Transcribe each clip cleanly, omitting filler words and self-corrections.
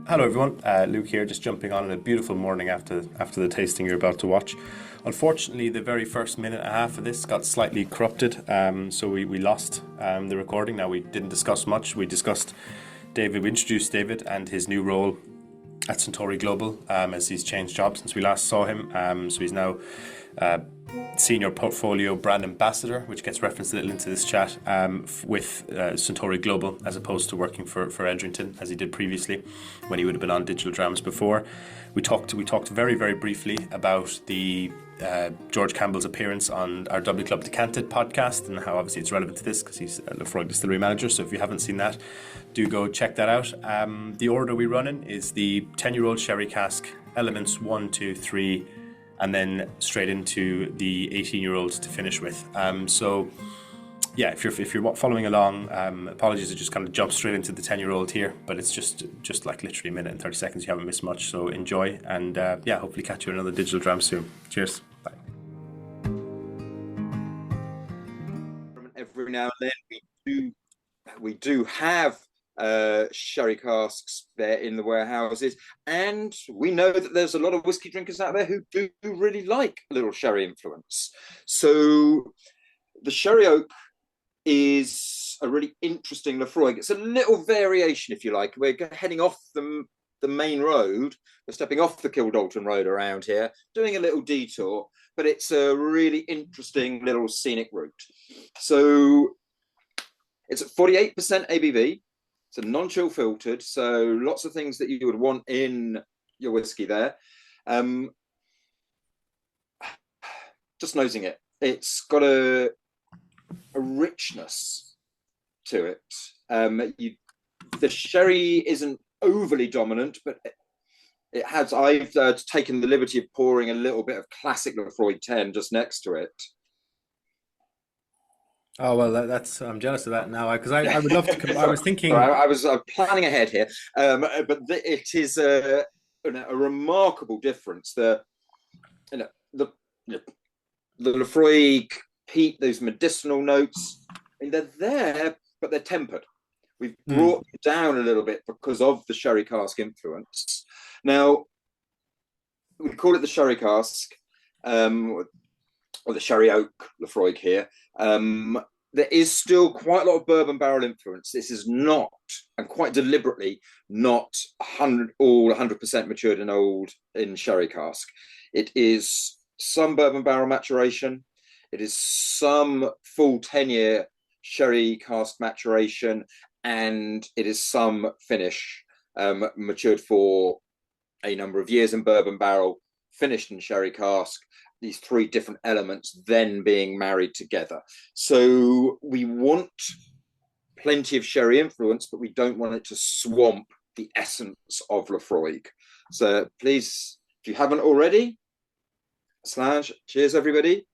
Hello everyone, Luke here, just jumping on a beautiful morning after the tasting you're about to watch. Unfortunately, the very first minute and a half of this got slightly corrupted, so we lost the recording. Now, we didn't discuss much. We discussed David, we introduced David and his new role at Suntory Global as he's changed jobs since we last saw him. So he's now Senior Portfolio Brand Ambassador, which gets referenced a little into this chat, with Suntory Global, as opposed to working for Edrington as he did previously when he would have been on Digital Drams before. We talked very, very briefly about the George Campbell's appearance on our W Club Decanted podcast and how obviously it's relevant to this because he's a Laphroaig distillery manager. So if you haven't seen that, do go check that out. The order we run in is the 10-year-old sherry cask, Elements 1, 2, 3, and then straight into the 18-year-old to finish with. So yeah, if you're following along, apologies, I just kind of jumped straight into the 10-year-old here, but it's just like literally a minute and 30 seconds. You haven't missed much, so enjoy, and yeah, hopefully catch you in another Digital Dram soon. Cheers. Bye. Every now and then we do have sherry casks there in the warehouses, and we know that there's a lot of whiskey drinkers out there who do really like a little sherry influence. So the sherry oak is a really interesting Laphroaig. It's a little variation, if you like. We're heading off the main road. We're stepping off the Kildalton Road around here, doing a little detour, but it's a really interesting little scenic route. So it's at 48% ABV. It's a non-chill filtered, so lots of things that you would want in your whiskey there. Just nosing it, it's got a richness to it. The sherry isn't overly dominant, but it has. I've taken the liberty of pouring a little bit of classic Laphroaig 10 just next to it. Oh well, that's I'm jealous of that now because I would love to. I was thinking. I was planning ahead here, but it is a remarkable difference. The Laphroaig peat, those medicinal notes, I mean, they're there, but they're tempered. We've brought them down a little bit because of the sherry cask influence. Now, we call it the sherry cask, or the sherry oak Laphroaig here. There is still quite a lot of bourbon barrel influence. This is not, and quite deliberately, not 100% matured and old in sherry cask. It is some bourbon barrel maturation. It is some full 10-year sherry cask maturation, and it is some finish matured for a number of years in bourbon barrel, finished in sherry cask. These three different elements then being married together. So we want plenty of sherry influence, but we don't want it to swamp the essence of Laphroaig. So please, if you haven't already, cheers everybody.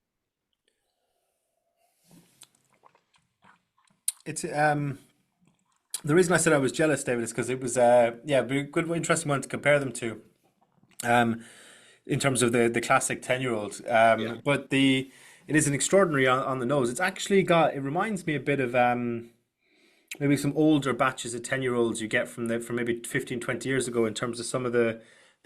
It's the reason I said I was jealous, David, is because it was a good, interesting one to compare them to. In terms of the classic 10-year-old, but it is an extraordinary on the nose. It's actually it reminds me a bit of maybe some older batches of 10-year-olds you get from maybe 15, 20 years ago in terms of some of the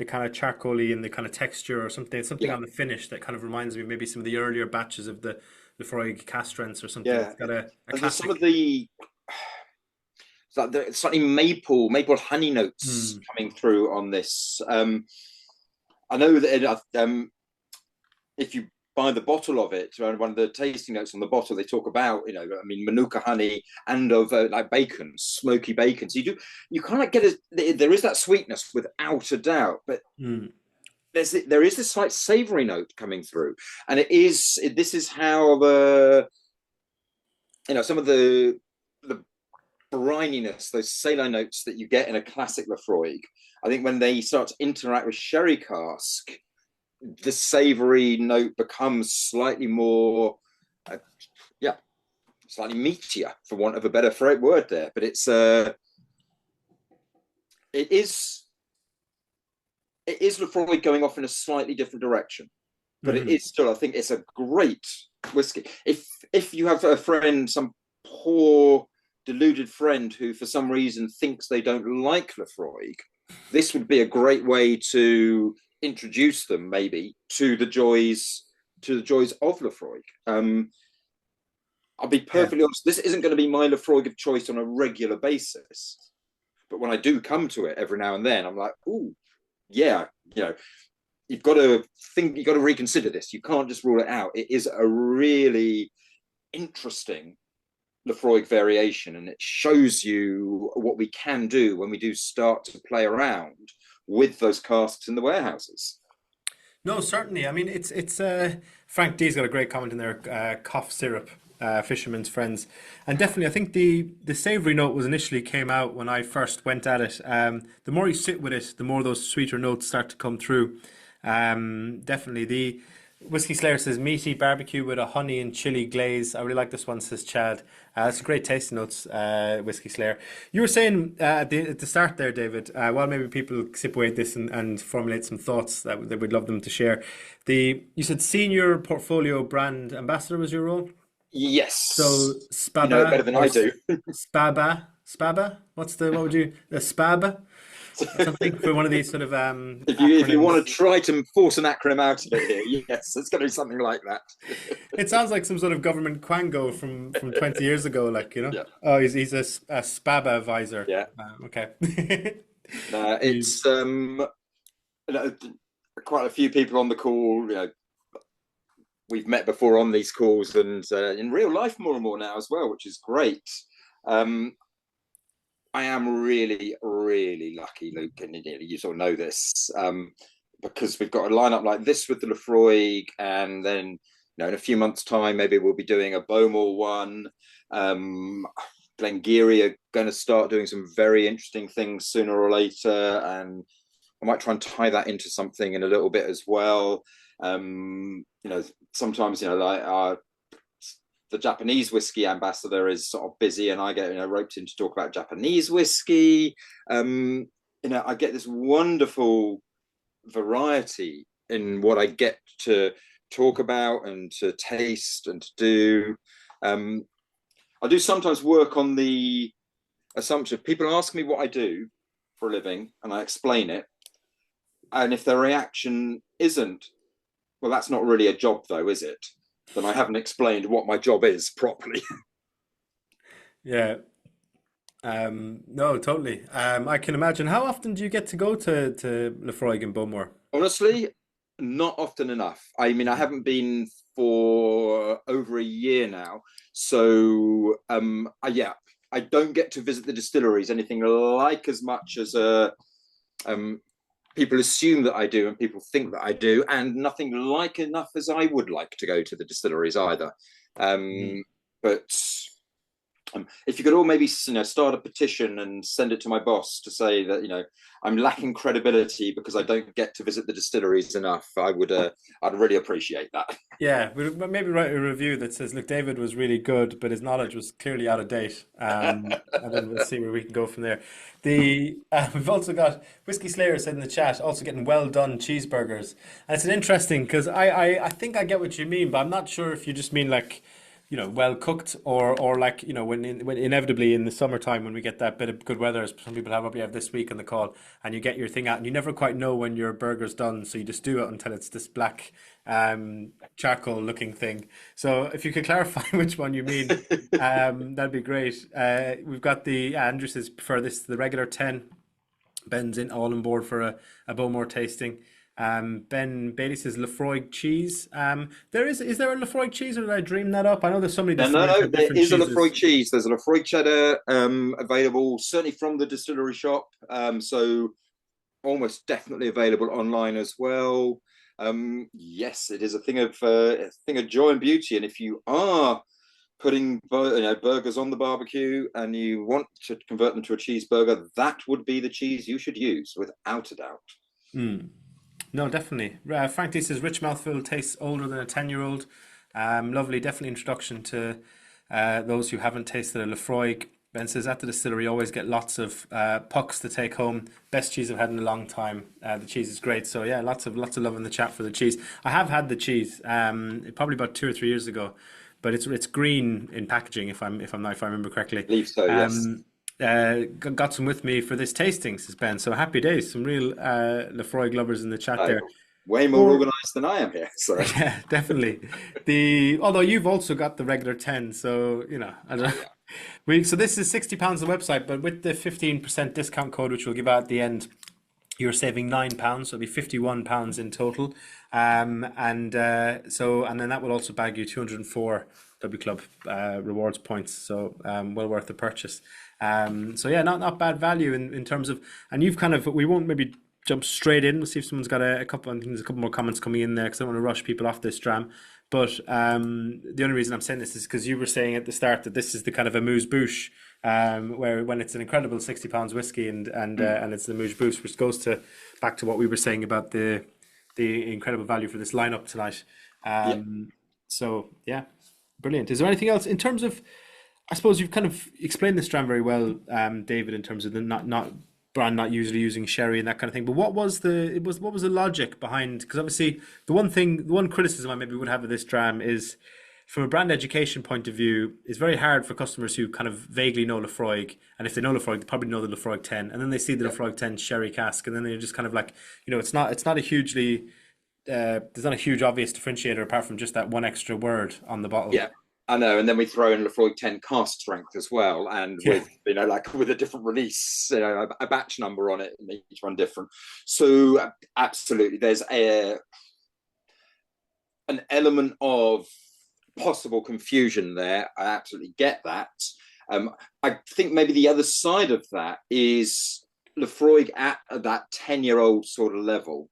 kind of charcoaly and the kind of texture or something on the finish that kind of reminds me of maybe some of the earlier batches of the Laphroaig cask strengths or something. Yeah, it's got a classic. Some of the slightly maple honey notes coming through on this. I know that if you buy the bottle of it, one of the tasting notes on the bottle, they talk about, Manuka honey and of like bacon, smoky bacon. So you kind of get there is that sweetness without a doubt, but there is this slight savoury note coming through, and this is how some of the brininess, those saline notes that you get in a classic Laphroaig, I think when they start to interact with sherry cask, the savoury note becomes slightly more, slightly meatier, for want of a better word there. But it is Laphroaig going off in a slightly different direction, but it is still, I think it's a great whiskey. If you have a friend, some poor deluded friend who for some reason thinks they don't like Laphroaig, this would be a great way to introduce them maybe to the joys of Laphroaig. I'll be Yeah. perfectly honest, this isn't going to be my Laphroaig of choice on a regular basis. But when I do come to it every now and then, I'm like, oh, yeah, you've got to reconsider this. You can't just rule it out. It is a really interesting Laphroaig variation, and it shows you what we can do when we do start to play around with those casks in the warehouses. No, certainly. I mean, it's Frank D's got a great comment in there. Cough syrup, fisherman's friends, and definitely, I think the savoury note was initially came out when I first went at it. The more you sit with it, the more those sweeter notes start to come through. Definitely, the Whiskey Slayer says meaty barbecue with a honey and chili glaze. I really like this one, says Chad. That's a great tasting notes, Whiskey Slayer. You were saying at the start there, David, while maybe people sip away at this and formulate some thoughts that we'd love them to share. You said senior portfolio brand ambassador was your role? Yes. So You know it Spaba better than or I do. Spaba? What would you, the Spaba? Something for one of these sort of If you want acronyms. to try to force an acronym out of it here, yes, it's going to be something like that. It sounds like some sort of government quango from 20 years ago, like, you know. Yeah, Oh, he's a Spaba advisor. yeah. Okay. It's quite a few people on the call. We've met before on these calls, and in real life more and more now as well, which is great. Um, I am really, really lucky, Luke, and you sort of know this, because we've got a lineup like this with the Laphroaig, and then in a few months' time, maybe we'll be doing a Bowmore one. Glengarry are going to start doing some very interesting things sooner or later, and I might try and tie that into something in a little bit as well. Sometimes like the Japanese whiskey ambassador is sort of busy, and I get roped in to talk about Japanese whiskey. I get this wonderful variety in what I get to talk about and to taste and to do. I do sometimes work on the assumption people ask me what I do for a living, and I explain it. And if their reaction isn't, well, that's not really a job, though, is it? Then I haven't explained what my job is properly. Yeah. No, totally. I can imagine. How often do you get to go to Laphroaig and Bowmore? Honestly, not often enough. I mean, I haven't been for over a year now. So, I don't get to visit the distilleries anything like as much as um, people assume that I do and people think that I do, and nothing like enough as I would like to go to the distilleries either. Mm. But if you could all maybe start a petition and send it to my boss to say that I'm lacking credibility because I don't get to visit the distilleries enough, I'd really appreciate that. Yeah, we'll maybe write a review that says, look, David was really good, but his knowledge was clearly out of date. And then we'll see where we can go from there. We've also got Whiskey Slayer said in the chat, also getting well done cheeseburgers. And it's an interesting, because I think I get what you mean, but I'm not sure if you just mean like, well cooked, or like, when inevitably in the summertime when we get that bit of good weather, as some people have this week on the call, and you get your thing out, and you never quite know when your burger's done, so you just do it until it's this black charcoal looking thing. So if you could clarify which one you mean, that'd be great. We've got Andrew says prefer this to the regular 10. Ben's all on board for a Bowmore tasting. Ben Bailey says Laphroaig cheese. Is there a Laphroaig cheese, or did I dream that up? I know there's so many No. different There is a cheeses. Laphroaig cheese. There's a Laphroaig cheddar available, certainly from the distillery shop. So almost definitely available online as well. Yes, it is a thing of joy and beauty. And if you are putting burgers on the barbecue and you want to convert them to a cheeseburger, that would be the cheese you should use, without a doubt. Mm. No, definitely. Frank D says rich mouthfeel, tastes older than a 10-year-old. Lovely, definitely introduction to those who haven't tasted a Laphroaig. Ben says at the distillery always get lots of pucks to take home. Best cheese I've had in a long time. The cheese is great. So yeah, lots of love in the chat for the cheese. I have had the cheese probably about 2 or 3 years ago, but it's green in packaging if I remember correctly. I believe so, yes. got some with me for this tasting, says Ben. So happy days. Some real Laphroaig lovers in the chat there. Way more organized than I am here. So Yeah, definitely. Although you've also got the regular 10, so I don't know. yeah. So this is £60 on the website, but with the 15% discount code, which we'll give out at the end, you're saving £9, so it'll be £51 in total. And then that will also bag you 204 W Club rewards points, so well worth the purchase. So yeah, not bad value in terms of, and we won't maybe jump straight in. We'll see if someone's got a couple. I think there's a couple more comments coming in there because I don't want to rush people off this dram. But the only reason I'm saying this is because you were saying at the start that this is the kind of amuse bouche, where when it's an incredible £60 whiskey and it's the amuse bouche, which goes back to what we were saying about the incredible value for this lineup tonight. So yeah, brilliant. Is there anything else in terms of? I suppose you've kind of explained this dram very well, David, in terms of the not brand not usually using sherry and that kind of thing. But what was the logic behind? Because obviously the one criticism I maybe would have of this dram is, from a brand education point of view, it's very hard for customers who kind of vaguely know Laphroaig, and if they know Laphroaig, they probably know the Laphroaig 10, and then they see the Laphroaig 10 sherry cask, and then they're just kind of like, it's not a hugely there's not a huge obvious differentiator apart from just that one extra word on the bottle. Yeah. I know, and then we throw in Laphroaig 10 cask strength as well, and with with a different release, a batch number on it, and each one different. So absolutely, there's an element of possible confusion there. I absolutely get that. I think maybe the other side of that is Laphroaig at that 10-year-old sort of level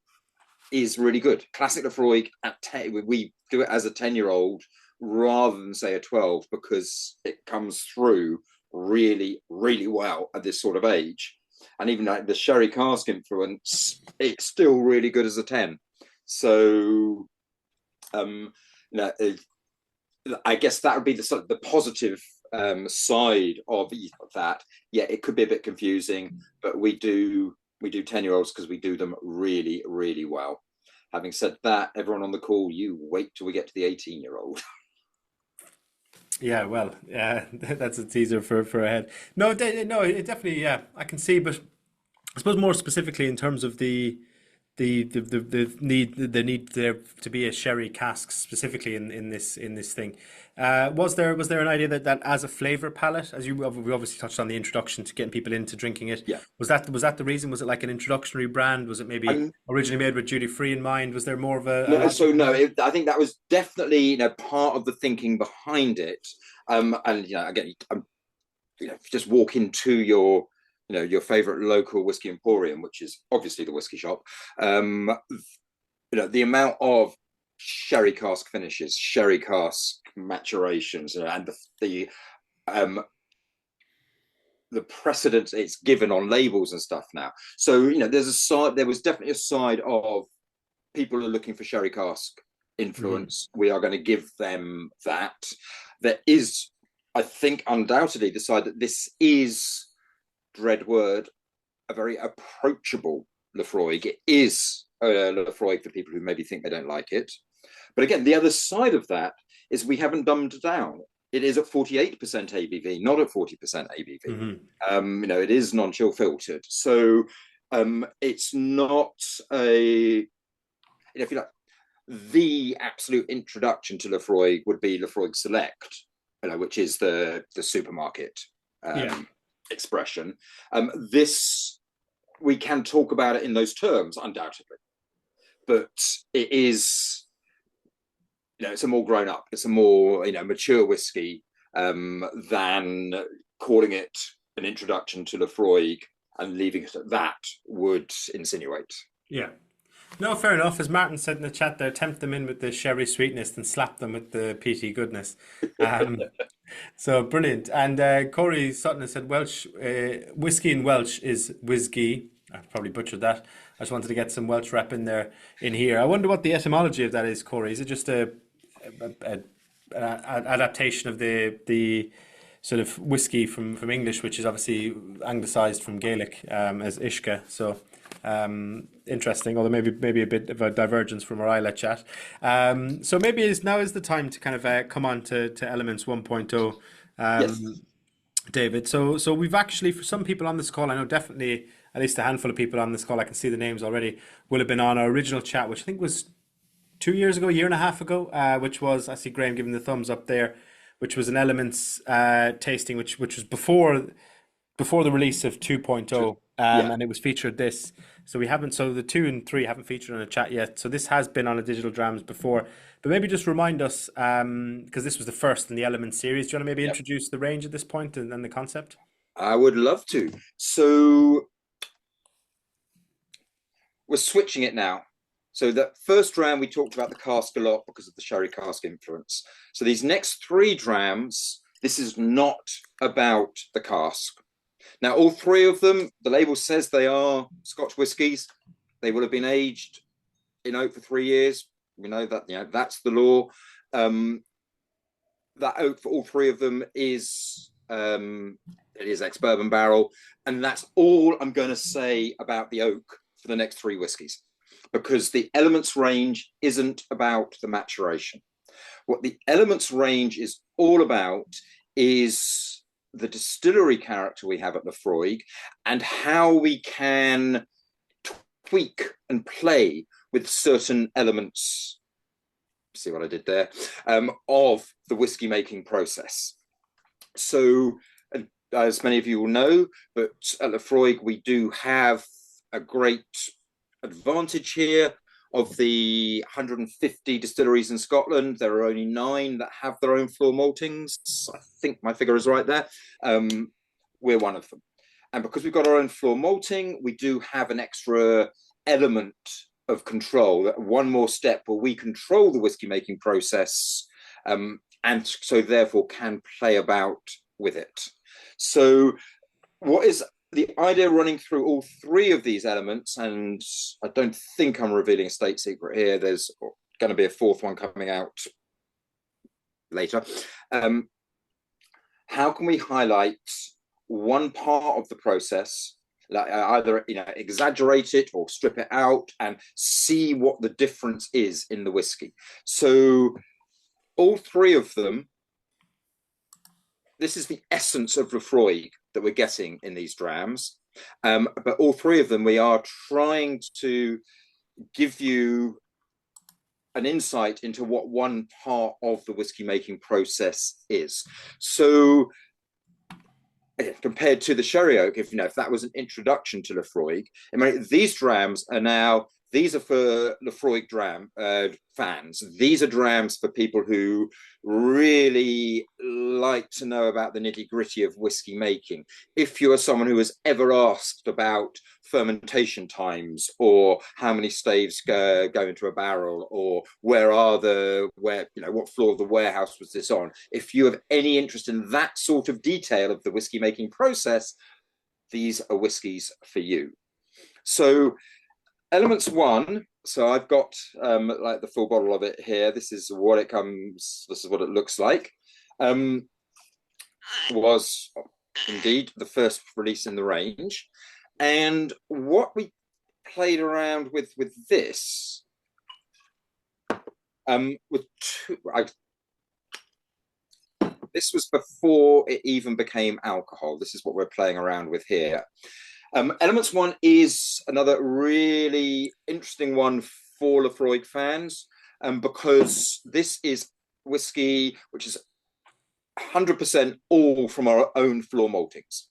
is really good. Classic Laphroaig at 10, we do it as a 10-year-old. Rather than say a 12, because it comes through really, really well at this sort of age. And even like the sherry cask influence, it's still really good as a 10. So, I guess that would be the positive side of that. Yeah, it could be a bit confusing, but we do 10-year-olds because we do them really, really well. Having said that, everyone on the call, you wait till we get to the 18-year-old. Yeah, well, that's a teaser for ahead. No, it definitely, yeah, I can see, but I suppose more specifically in terms of the need there to be a sherry cask specifically in this thing. Was there an idea that as a flavor palette, as we obviously touched on the introduction to getting people into drinking it? Yeah. Was that the reason? Was it like an introductory brand? Was it maybe originally made with duty free in mind? Was there more of a? I think that was definitely part of the thinking behind it. And again, just walk into your favorite local whiskey emporium, which is obviously the whiskey shop. The amount of sherry cask finishes, sherry cask maturations, and the precedence it's given on labels and stuff now. So there was definitely a side of people who are looking for sherry cask influence. We are going to give them that. There is, I think, undoubtedly the side that this is, dread word, a very approachable Laphroaig. It is a Laphroaig for people who maybe think they don't like it. But again, the other side of that is we haven't dumbed down. It is at 48% ABV, not at 40% ABV. It is non-chill filtered. So it's not if you like, the absolute introduction to Laphroaig would be Laphroaig Select, which is the supermarket expression. This, we can talk about it in those terms, undoubtedly, but it is, it's a more grown up, it's a more mature whiskey than calling it an introduction to Laphroaig and leaving it at that would insinuate. Yeah. No, fair enough. As Martin said in the chat there, tempt them in with the sherry sweetness and slap them with the peaty goodness. So brilliant. And Corey Sutton has said Welsh, whiskey in Welsh is whiskey. I probably butchered that. I just wanted to get some Welsh rep in here. I wonder what the etymology of that is, Corey. Is it just an adaptation of the sort of whiskey from English, which is obviously anglicised from Gaelic as Ishka? So interesting, although maybe a bit of a divergence from our Islay chat. So maybe now is the time to kind of come on to Elements 1.0. David. So we've actually, for some people on this call, I know definitely at least a handful of people on this call, I can see the names already, will have been on our original chat, which I think was 2 years ago, a year and a half ago, which was, I see Graham giving the thumbs up there, which was an Elements tasting, which was before the release of 2.0, Yeah, and it was featured this. So we haven't, so the 2 and 3 haven't featured on a chat yet. So this has been on a Digital Drams before, but maybe just remind us, because this was the first in the Elements series. Do you want to maybe yep. introduce the range at this point and the concept? I would love to. So we're switching it now. So that first dram, we talked about the cask a lot because of the sherry cask influence. So these next 3 drams, this is not about the cask. Now, all 3 of them, the label says they are Scotch whiskies. They will have been aged in oak for 3 years. We know that, that's the law. That oak for all 3 of them is it is ex-bourbon barrel, and that's all I'm going to say about the oak for the next 3 whiskies, because the Elements range isn't about the maturation. What the Elements range is all about is the distillery character we have at Laphroaig and how we can tweak and play with certain elements. See what I did there? Of the whiskey making process. So, as many of you will know, but at Laphroaig we do have a great advantage here. Of the 150 distilleries in Scotland, there are only 9 that have their own floor maltings. I think my figure is right there. We're one of them. And because we've got our own floor malting, we do have an extra element of control, one more step where we control the whiskey making process, and so therefore can play about with it. So what is the idea running through all 3 of these elements, and I don't think I'm revealing a state secret here, there's going to be a 4th one coming out later. How can we highlight one part of the process, like either exaggerate it or strip it out, and see what the difference is in the whiskey? So all 3 of them, this is the essence of Laphroaig that we're getting in these drams. But all 3 of them, we are trying to give you an insight into what one part of the whiskey making process is. So compared to the sherry oak, if that was an introduction to Laphroaig, these drams are now, these are for Laphroaig dram fans. These are drams for people who really like to know about the nitty-gritty of whiskey making. If you are someone who has ever asked about fermentation times, or how many staves go into a barrel, or what floor of the warehouse was this on, if you have any interest in that sort of detail of the whiskey making process, these are whiskies for you. So Elements 1, so I've got like the full bottle of it here. This is what it looks like. Was indeed the first release in the range. And what we played around with this, this was before it even became alcohol. This is what we're playing around with here. Elements 1 is another really interesting one for Laphroaig fans, because this is whiskey which is 100% all from our own floor maltings.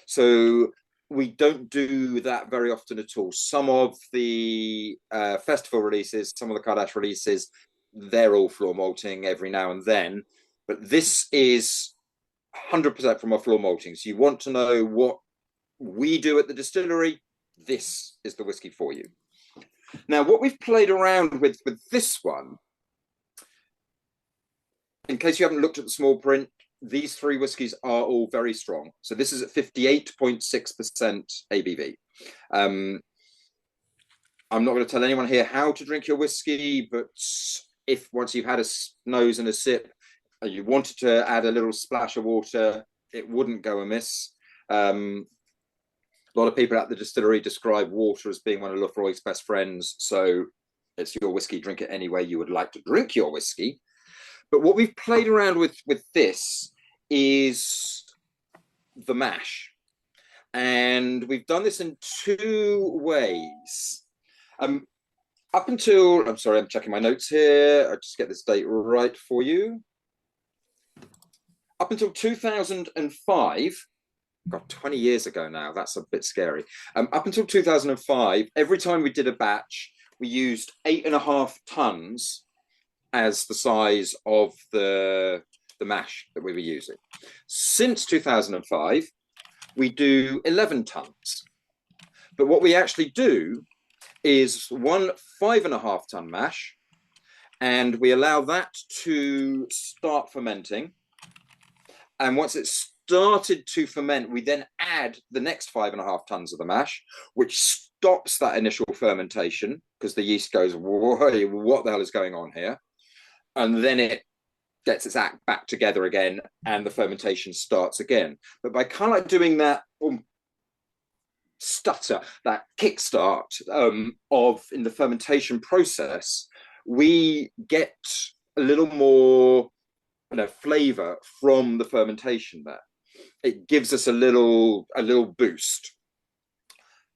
So we don't do that very often at all. Some of the festival releases, some of the Kardashian releases, they're all floor malting every now and then. But this is 100% from our floor maltings. You want to know what we do at the distillery, this is the whiskey for you. Now, what we've played around with this one, in case you haven't looked at the small print, these 3 whiskies are all very strong. So this is at 58.6% ABV. I'm not going to tell anyone here how to drink your whiskey, but if once you've had a nose and a sip, and you wanted to add a little splash of water, it wouldn't go amiss. A lot of people at the distillery describe water as being one of Laphroaig's best friends. So it's your whiskey, drink it any way you would like to drink your whiskey. But what we've played around with this is the mash. And we've done this in two ways. Up until, I'm sorry, I'm checking my notes here. I'll just get this date right for you. Up until 2005, God, 20 years ago now, that's a bit scary. Up until 2005, every time we did a batch, we used 8.5 tons as the size of the mash that we were using. Since 2005, we do 11 tons. But what we actually do is one 5.5 ton mash, and we allow that to start fermenting. And once it's started to ferment, we then add the next 5.5 tons of the mash, which stops that initial fermentation because the yeast goes, whoa, what the hell is going on here? And then it gets its act back together again, and the fermentation starts again. But by kind of like doing that stutter, that kickstart of in the fermentation process, we get a little more flavor from the fermentation there. It gives us a little boost.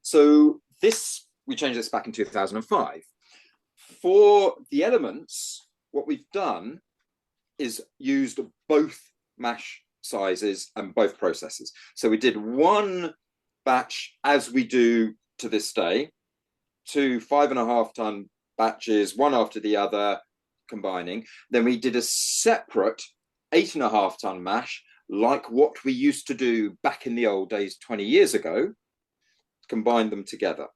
So this, we changed this back in 2005. For the elements, what we've done is used both mash sizes and both processes. So we did one batch, as we do to this day, 2 5.5 ton batches, one after the other, combining. Then we did a separate 8.5 ton mash, like what we used to do back in the old days 20 years ago, combine them together.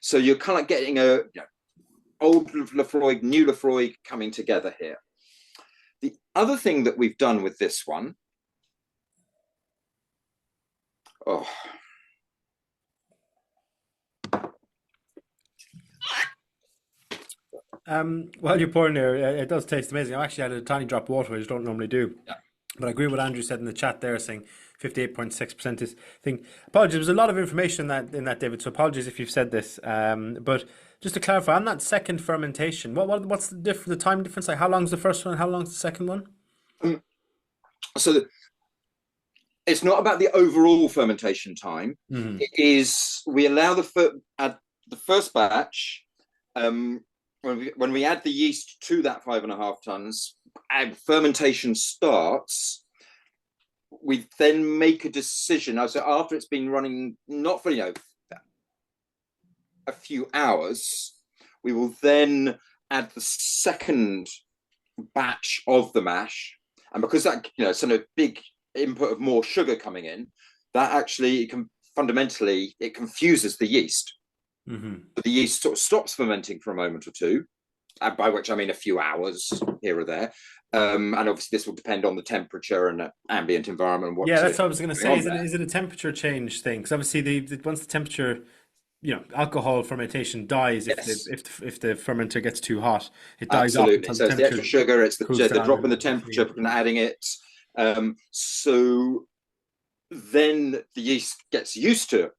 So you're kind of getting a old Laphroaig, new Laphroaig coming together here. The other thing that we've done with this one, While you're pouring there, it does taste amazing. I actually had a tiny drop of water, which I don't normally do. Yeah. But I agree with what Andrew said in the chat there, saying 58.6% is thing. Apologies, there was a lot of information in that, David, so apologies if you've said this. But just to clarify, on that second fermentation, what's the time difference? Like, how long's the first one and how long's the second one? So it's not about the overall fermentation time. Mm-hmm. It is, we allow the first batch, when we add the yeast to that 5.5 tons, and fermentation starts, we then make a decision. So after it's been running, not for a few hours, we will then add the second batch of the mash. And because that, sort of big input of more sugar coming in, that actually fundamentally confuses the yeast. Mm-hmm. But the yeast sort of stops fermenting for a moment or two, by which I mean a few hours here or there. And obviously this will depend on the temperature and the ambient environment. That's what I was going to say. Is it a temperature change thing? Because obviously once the temperature, alcohol fermentation dies if the fermenter gets too hot. It dies. Absolutely. So it's the extra sugar, it's the drop in the temperature and adding it. So then the yeast gets used to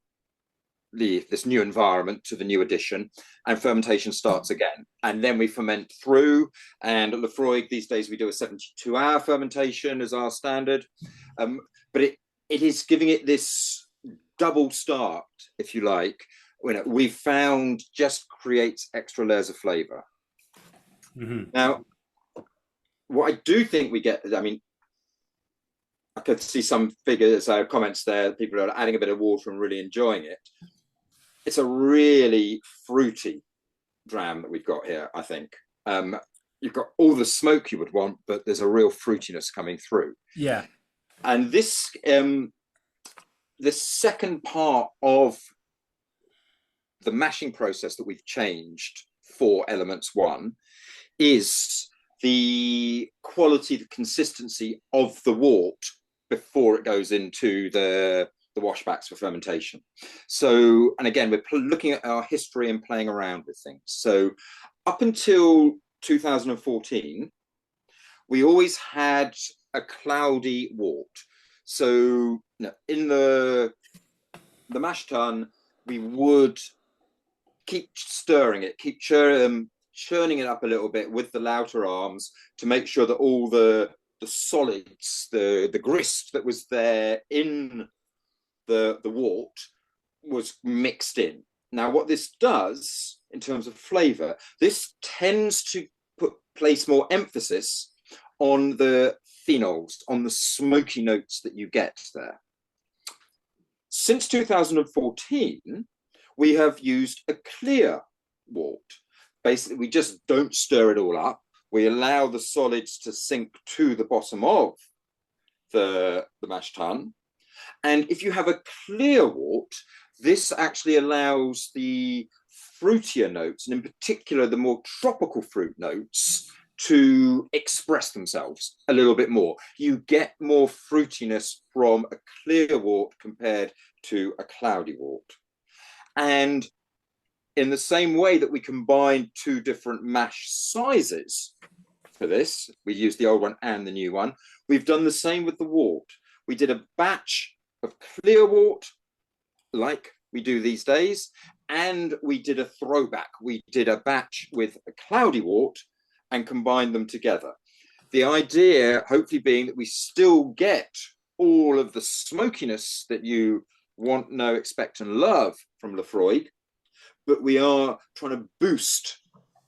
this new environment, to the new addition, and fermentation starts again. And then we ferment through. And at Laphroaig these days we do a 72-hour fermentation as our standard. But it is giving it this double start, if you like. We found just creates extra layers of flavor. Mm-hmm. Now, what I do think we get, I mean, I could see some figures, comments there. People are adding a bit of water and really enjoying it. It's a really fruity dram that we've got here, I think. You've got all the smoke you would want, but there's a real fruitiness coming through. Yeah. And this second part of the mashing process that we've changed for Elements 1 is the quality, the consistency of the wort before it goes into the washbacks for fermentation. So, and again, we're looking at our history and playing around with things. So up until 2014, we always had a cloudy wort. So in the mash tun, we would keep stirring it, keep churning it up a little bit with the louter arms to make sure that all the solids, the grist that was there in the wort was mixed in. Now, what this does in terms of flavour, this tends to place more emphasis on the phenols, on the smoky notes that you get there. Since 2014, we have used a clear wort. Basically, we just don't stir it all up. We allow the solids to sink to the bottom of the mash tun. And if you have a clear wort, this actually allows the fruitier notes, and in particular the more tropical fruit notes, to express themselves a little bit more. You get more fruitiness from a clear wort compared to a cloudy wort. And in the same way that we combine two different mash sizes for this, we use the old one and the new one, we've done the same with the wort. We did a batch of clear wort, like we do these days, and we did a throwback. We did a batch with a cloudy wort and combined them together. The idea, hopefully, being that we still get all of the smokiness that you want, know, expect, and love from Laphroaig, but we are trying to boost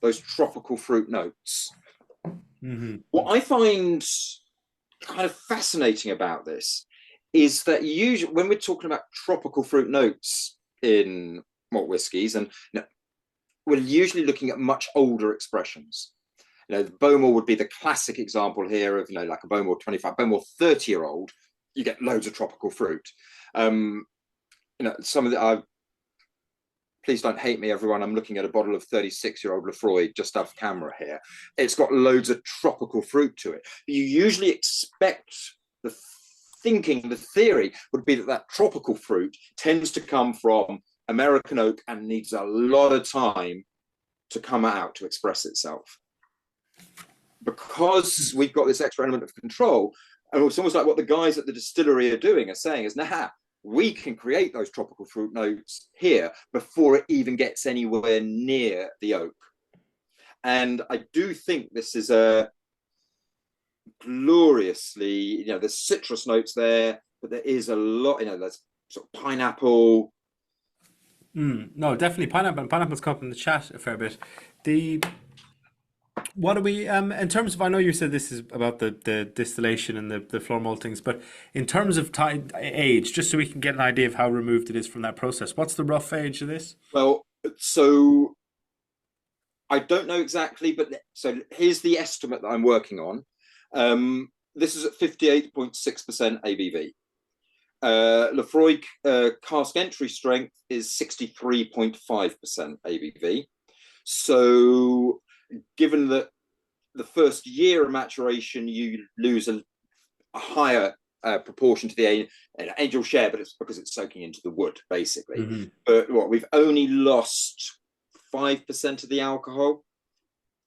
those tropical fruit notes. Mm-hmm. What I find kind of fascinating about this is that usually when we're talking about tropical fruit notes in malt whiskies, and we're usually looking at much older expressions. Bowmore would be the classic example here of, like a Bowmore 25, Bowmore 30-year-old, you get loads of tropical fruit. Some of the, please don't hate me, everyone. I'm looking at a bottle of 36-year-old Laphroaig just off camera here. It's got loads of tropical fruit to it. You usually expect the theory would be that tropical fruit tends to come from American oak and needs a lot of time to come out, to express itself. Because we've got this extra element of control, and it's almost like what the guys at the distillery are doing, are saying is, we can create those tropical fruit notes here before it even gets anywhere near the oak. And I do think this is a gloriously, there's citrus notes there, but there is a lot, there's sort of pineapple. No, definitely pineapple. And pineapple's come up in the chat a fair bit. What are we, in terms of, I know you said this is about the distillation and the floor maltings, but in terms of age, just so we can get an idea of how removed it is from that process, what's the rough age of this? Well, so I don't know exactly, but so here's the estimate that I'm working on. This is at 58.6% ABV. Laphroaig cask entry strength is 63.5% ABV. So given that the first year of maturation, you lose a higher proportion to the angel share, but it's because it's soaking into the wood, basically. Mm-hmm. But we've only lost 5% of the alcohol.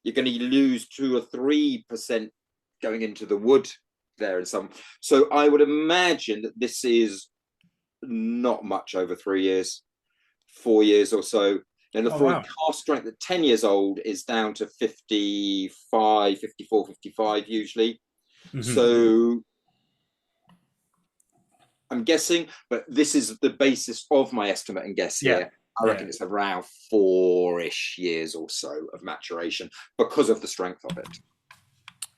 You're going to lose 2 or 3% going into the wood there in some. So I would imagine that this is not much over 3 years, 4 years or so. And the cask strength at 10 years old is down to 55, 54, 55 usually. Mm-hmm. So I'm guessing, but this is the basis of my estimate and guess here. I reckon it's around 4-ish years or so of maturation because of the strength of it.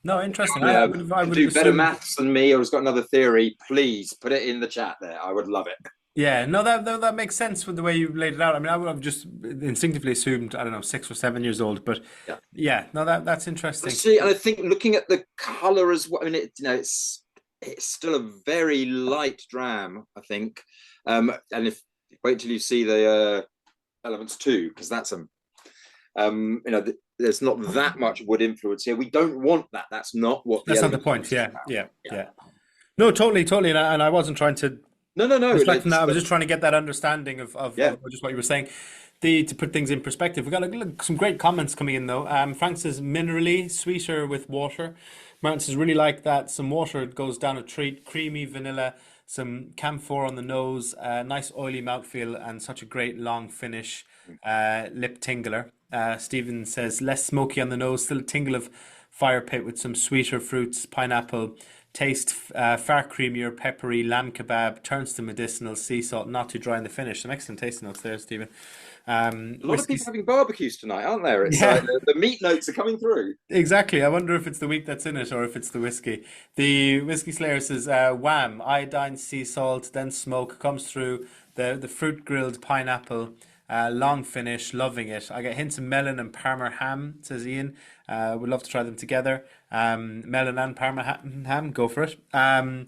No, interesting. I would do better maths than me, or has got another theory, please put it in the chat there. I would love it. Yeah, no, that makes sense with the way you laid it out. I mean, I would have just instinctively assumed, 6 or 7 years old, but that's interesting. See, and I think looking at the color as well, I mean, it's still a very light dram, I think. And if wait till you see the Elements 2, because that's there's not that much wood influence here. We don't want that. That's not what. That's not the point. Yeah. No, totally, and I wasn't trying to. No. Reflecting that, I was just trying to get that understanding of just what you were saying. To put things in perspective, we got some great comments coming in though. Frank says minerally, sweeter with water. Martin says really like that. Some water goes down a treat. Creamy vanilla. Some camphor on the nose. Nice oily mouthfeel and such a great long finish. Lip tingler. Stephen says less smoky on the nose, still a tingle of fire pit with some sweeter fruits, pineapple, taste far creamier, peppery lamb kebab, turns to medicinal, sea salt, not too dry in the finish. Some excellent tasting notes there, Stephen. A lot of people Whiskies. having barbecues tonight, aren't there? It's Yeah, the meat notes are coming through. exactly. I wonder if it's the wheat that's in it or if it's the whiskey. The Whiskey Slayer says wham, iodine, sea salt, then smoke comes through. The fruit grilled pineapple, long finish, loving it. I get hints of melon and Parma ham, says Ian. Would love to try them together. Melon and Parma ham, go for it. Ben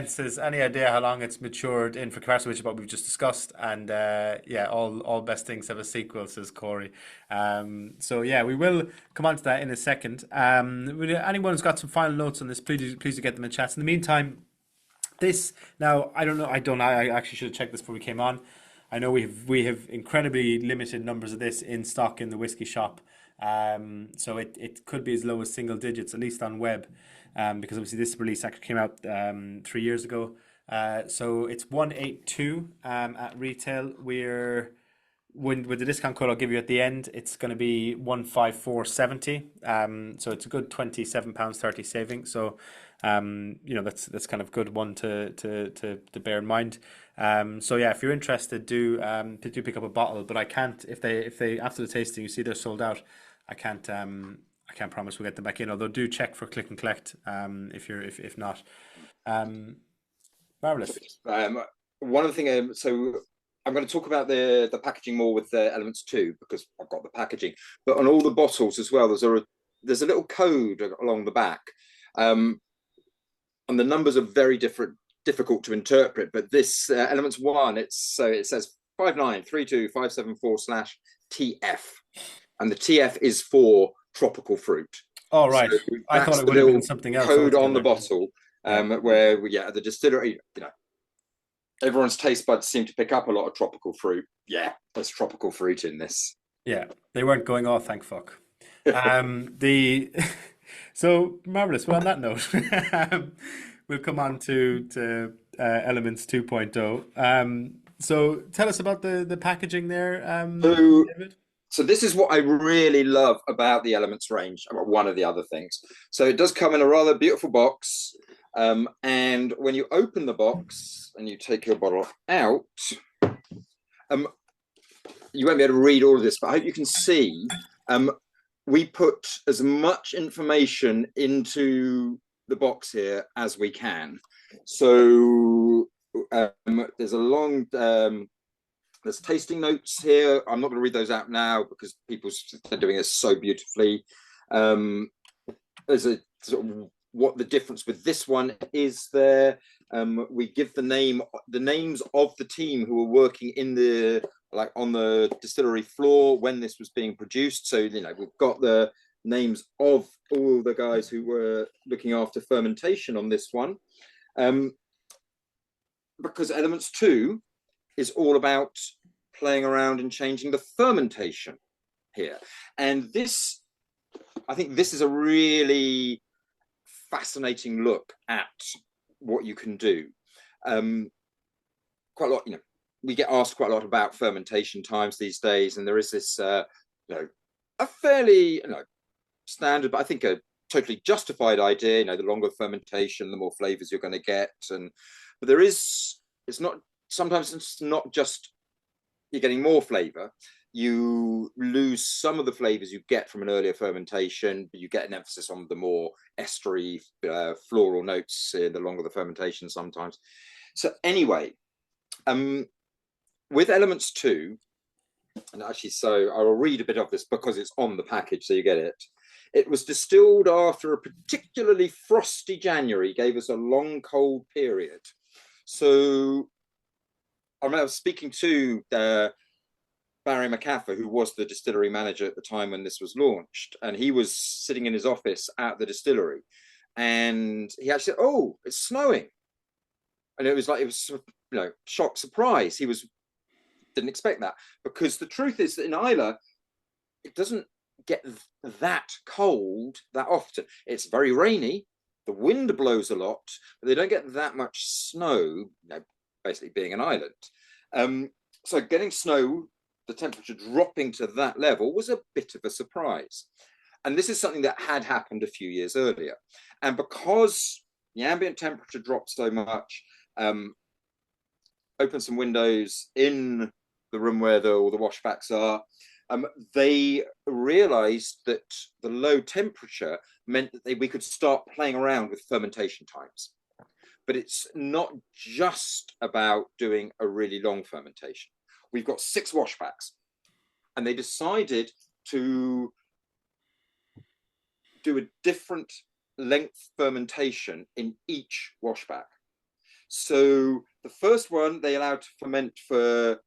says, any idea how long it's matured in for comparison, which is what we've just discussed? And yeah, all best things have a sequel, says Corey. So yeah, we will come on to that in a second. Anyone who's got some final notes on this, please do get them in chats. In the meantime, this now I don't know. I actually should have checked this before we came on. I know we have incredibly limited numbers of this in stock in the whiskey shop. So it could be as low as single digits, at least on web, because obviously this release actually came out 3 years ago. So it's 182 at retail. With the discount code I'll give you at the end, it's going to be 154.70. So it's a good £27.30 saving. So that's kind of good one to bear in mind. So yeah, if you're interested, do pick up a bottle. But I can't if they after the tasting you see they're sold out. I can't promise we'll get them back in. Although do check for click and collect if not. Marvelous. One of the things, so I'm going to talk about the packaging more with the Elements 2 because I've got the packaging. But on all the bottles as well, there's a little code along the back, and the numbers are very difficult to interpret. But this Elements 1, it says 5932574/TF, and the TF is for tropical fruit. Oh right, So I thought it would have been something else. Code on the bottle, where at the distillery, everyone's taste buds seem to pick up a lot of tropical fruit. Yeah, there's tropical fruit in this. Yeah, they weren't going, oh, thank fuck. So marvelous. Well, on that note, we'll come on to Elements 2.0. So tell us about the packaging there, David. So this is what I really love about the Elements range. One of the other things. So it does come in a rather beautiful box. And when you open the box and you take your bottle out, you won't be able to read all of this, but I hope you can see we put as much information into the box here as we can. So there's a long there's tasting notes here. I'm not going to read those out now because they're doing this so beautifully. There's a sort of what the difference with this one is there. We give the names of the team who were working on the distillery floor when this was being produced. So we've got the names of all the guys who were looking after fermentation on this one, because Elements 2 is all about playing around and changing the fermentation here. And I think this is a really fascinating look at what you can do. Quite a lot, we get asked quite a lot about fermentation times these days, and there is this, a fairly, standard, but I think a totally justified idea. The longer fermentation, the more flavors you're going to get, but sometimes it's not just you're getting more flavor. You lose some of the flavors you get from an earlier fermentation, but you get an emphasis on the more estery, floral notes the longer the fermentation sometimes. So anyway, with Elements 2, and actually, so I will read a bit of this because it's on the package, so you get it. It was distilled after a particularly frosty January, gave us a long cold period. So I remember speaking to Barry McCaffer, who was the distillery manager at the time when this was launched, and he was sitting in his office at the distillery, and he actually said, "Oh, it's snowing," and it was shock, surprise. He didn't expect that, because the truth is that in Islay, it doesn't get that cold that often. It's very rainy, the wind blows a lot, but they don't get that much snow. Basically being an island, so getting snow, the temperature dropping to that level was a bit of a surprise. And this is something that had happened a few years earlier. And because the ambient temperature dropped so much. Open some windows in the room where all the washbacks are. They realized that the low temperature meant that we could start playing around with fermentation times. But it's not just about doing a really long fermentation. We've got 6 washbacks, and they decided to do a different length fermentation in each washback. So the first one they allowed to ferment for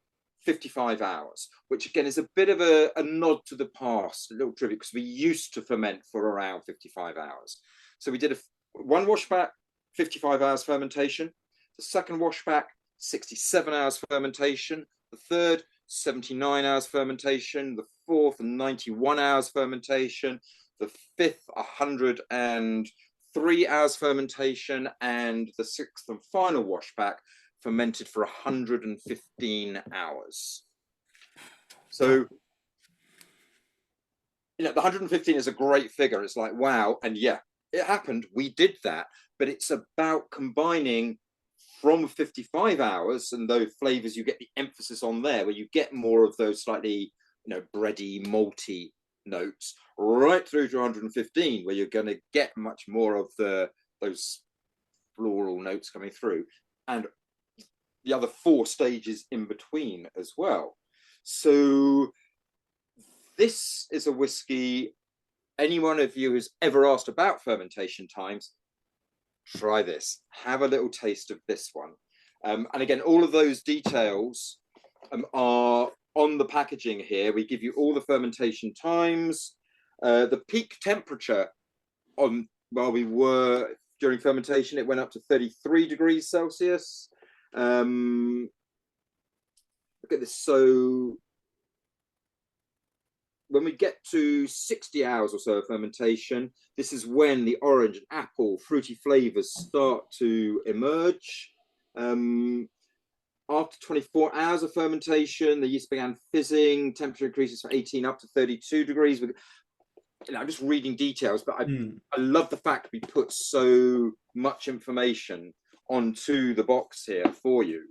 55 hours, which again is a bit of a nod to the past, a little trivia, because we used to ferment for around 55 hours. So we did one washback, 55 hours fermentation. The second washback, 67 hours fermentation. The third, 79 hours fermentation. The fourth, 91 hours fermentation. The fifth, 103 hours fermentation. And the sixth and final washback fermented for 115 hours. So, the 115 is a great figure. It's like, wow. And yeah, it happened. We did that. But it's about combining from 55 hours and those flavors, you get the emphasis on there, where you get more of those slightly, bready, malty notes, right through to 115, where you're going to get much more of those floral notes coming through, and the other 4 stages in between as well. So this is a whiskey. Any one of you who's ever asked about fermentation times, try this. Have a little taste of this one. And again, all of those details are on the packaging here. We give you all the fermentation times, the peak temperature while we were during fermentation, it went up to 33 degrees Celsius. Look at this. So when we get to 60 hours or so of fermentation, this is when the orange and apple fruity flavors start to emerge. After 24 hours of fermentation, the yeast began fizzing. Temperature increases from 18 up to 32 degrees. I'm just reading details, but I love the fact we put so much information onto the box here for you.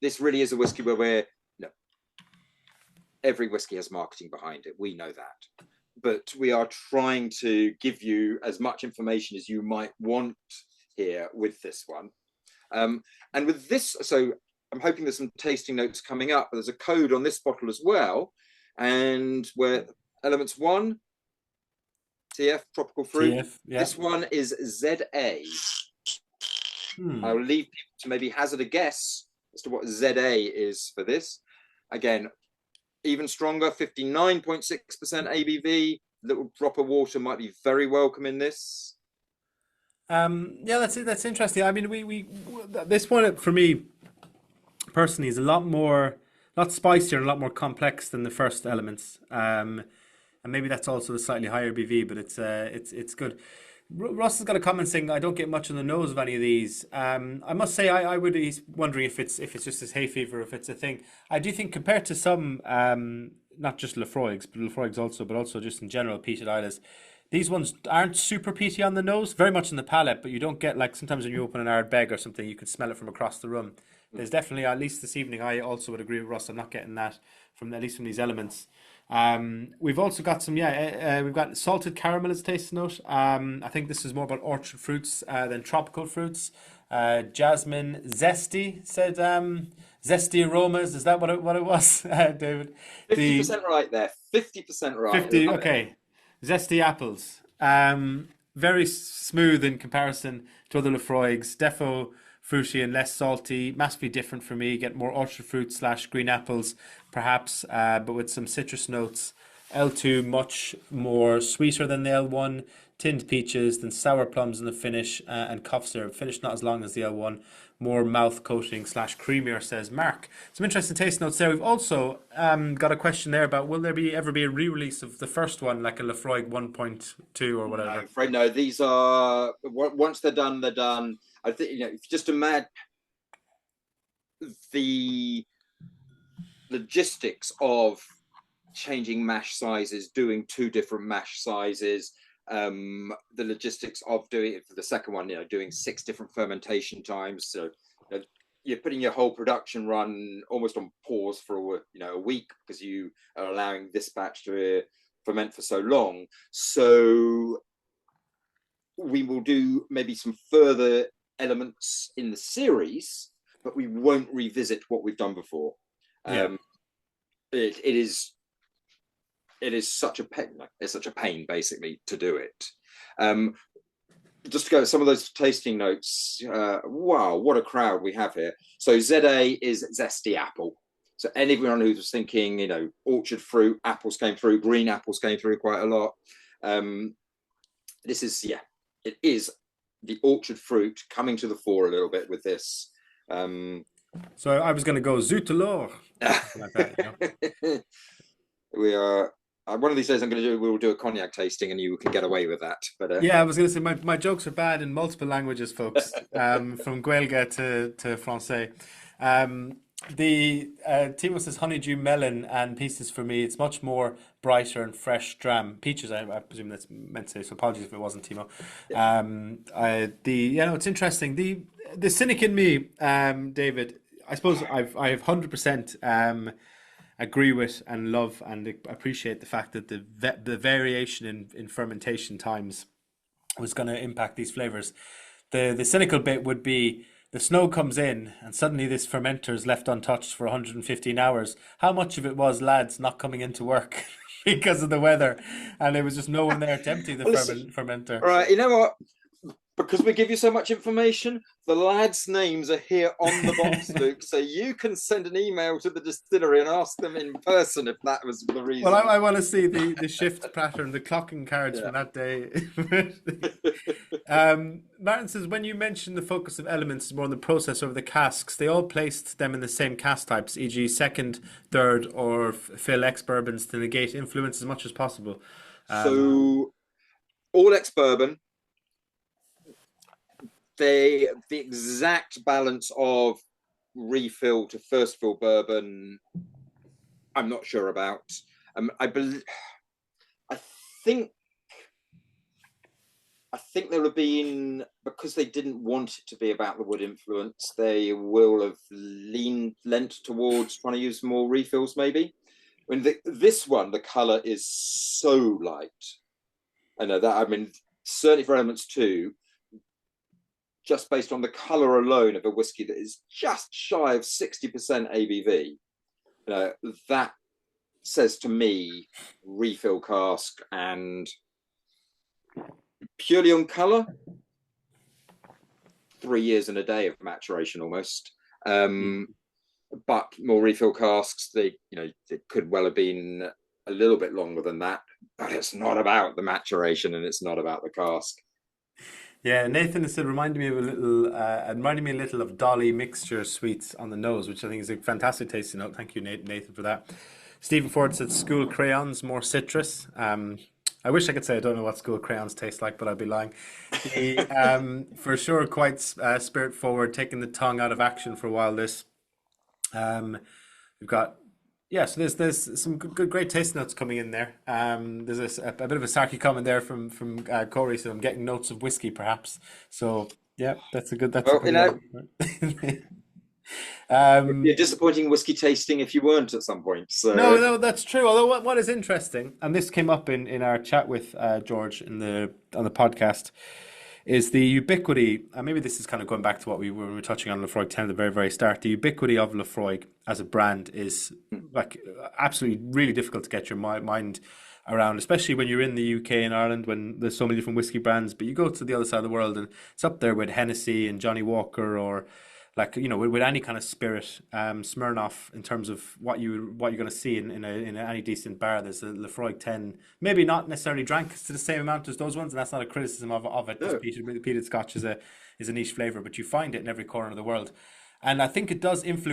This really is a whiskey where every whiskey has marketing behind it. We know that. But we are trying to give you as much information as you might want here with this one. And with this, so I'm hoping there's some tasting notes coming up, but there's a code on this bottle as well. And where Elements 1, TF, tropical fruit. TF, yeah. This one is ZA. I'll leave people to maybe hazard a guess as to what ZA is for this. Again, even stronger, 59.6% ABV. A little drop of water might be very welcome in this. Yeah, that's interesting. I mean, we this one for me personally is a lot spicier and a lot more complex than the first Elements. And maybe that's also a slightly higher BV, but it's good. Ross has got a comment saying I don't get much on the nose of any of these. I must say he's wondering if it's just his hay fever, if it's a thing. I do think compared to some, not just Laphroaigs, but Laphroaigs also, but also just in general peated Isleys, these ones aren't super peaty on the nose, very much in the palate, but you don't get, like, sometimes when you open an Ardbeg or something, you can smell it from across the room. There's definitely, at least this evening, I also would agree with Ross, I'm not getting that at least from these Elements. We've also got some, we've got salted caramel as a taste note. I think this is more about orchard fruits than tropical fruits. Jasmine zesty said zesty aromas. Is that what it was, David? 50% right there. 50% right. 50. Okay. Zesty apples. Very smooth in comparison to other Laphroaigs. Defo fruity and less salty. Massively different for me. Get more orchard fruit / green apples, perhaps, but with some citrus notes. L2 much more sweeter than the L1. Tinned peaches, then sour plums in the finish, and cough syrup. Finish not as long as the L1. More mouth coating / creamier, says Mark. Some interesting taste notes there. We've also got a question there about will there ever be a re-release of the first one, like a Laphroaig 1.2 or whatever? No, Fred, no. These are, once they're done, they're done. I think, if you just imagine the logistics of changing mash sizes, doing 2 different mash sizes, the logistics of doing it for the second one, doing 6 different fermentation times. So you're putting your whole production run almost on pause for a week, because you are allowing this batch to ferment for so long. So we will do maybe some further elements in the series, but we won't revisit what we've done before. It is such a pain. It's such a pain, basically, to do it. Just to go some of those tasting notes. Wow, what a crowd we have here. So ZA is zesty apple. So anyone who was thinking, orchard fruit, apples came through, green apples came through quite a lot. This is, it is the orchard fruit coming to the fore a little bit with this. So I was going to go Zut alors. Like that, We are. One of these days, we'll do a cognac tasting, and you can get away with that. But yeah, I was going to say my jokes are bad in multiple languages, folks, from Gaeilge to Francais. The Timo says honeydew melon and pieces for me. It's much more brighter and fresh dram. Peaches, I presume that's meant to say. So apologies if it wasn't Timo. Yeah. It's interesting. The cynic in me, David. I suppose I have 100%. Agree with and love and appreciate the fact that the variation in fermentation times was going to impact these flavors. The cynical bit would be the snow comes in and suddenly this fermenter is left untouched for 115 hours. How much of it was lads not coming into work because of the weather, and there was just no one there to empty the fermenter? Right, you know what? Because we give you so much information, the lads' names are here on the box, Luke. So you can send an email to the distillery and ask them in person if that was the reason. Well, I want to see the shift pattern, the clocking cards from that day. Martin says, when you mentioned the focus of elements is more on the process over the casks, they all placed them in the same cask types, e.g. second, third, or fill ex-bourbons to negate influence as much as possible. So all ex-bourbon. The exact balance of refill to first fill bourbon, I'm not sure about. I think there have been, because they didn't want it to be about the wood influence, they will have lent towards trying to use more refills, maybe. When this one, the color is so light. I know that. I mean, certainly for Elements 2. Just based on the color alone of a whiskey that is just shy of 60% ABV, that says to me refill cask, and purely on color, 3 years and a day of maturation almost. But more refill casks, they could well have been a little bit longer than that, but it's not about the maturation and it's not about the cask. Yeah, Nathan has said, reminded me a little of Dolly mixture sweets on the nose, which I think is a fantastic tasting note. Thank you, Nathan, for that. Stephen Ford said, school crayons, more citrus. I wish I could say I don't know what school crayons taste like, but I'd be lying. For sure, quite spirit forward, taking the tongue out of action for a while. This, we've got. Yeah, so there's some great taste notes coming in there. There's a bit of a sarky comment there from Corey, so I'm getting notes of whiskey perhaps. So yeah, that's a good. You're disappointing whiskey tasting if you weren't at some point. So no, that's true. Although what is interesting, and this came up in our chat with George on the podcast, is the ubiquity, and maybe this is kind of going back to what we were touching on Laphroaig 10 at the very, very start. The ubiquity of Laphroaig as a brand is like absolutely really difficult to get your mind around, especially when you're in the UK and Ireland, when there's so many different whiskey brands. But you go to the other side of the world and it's up there with Hennessy and Johnny Walker, or with any kind of spirit, Smirnoff, in terms of what you're going to see in any decent bar. There's a Laphroaig 10, maybe not necessarily drank to the same amount as those ones, and that's not a criticism of it. No. Peated Scotch is a niche flavour, but you find it in every corner of the world, and I think it does have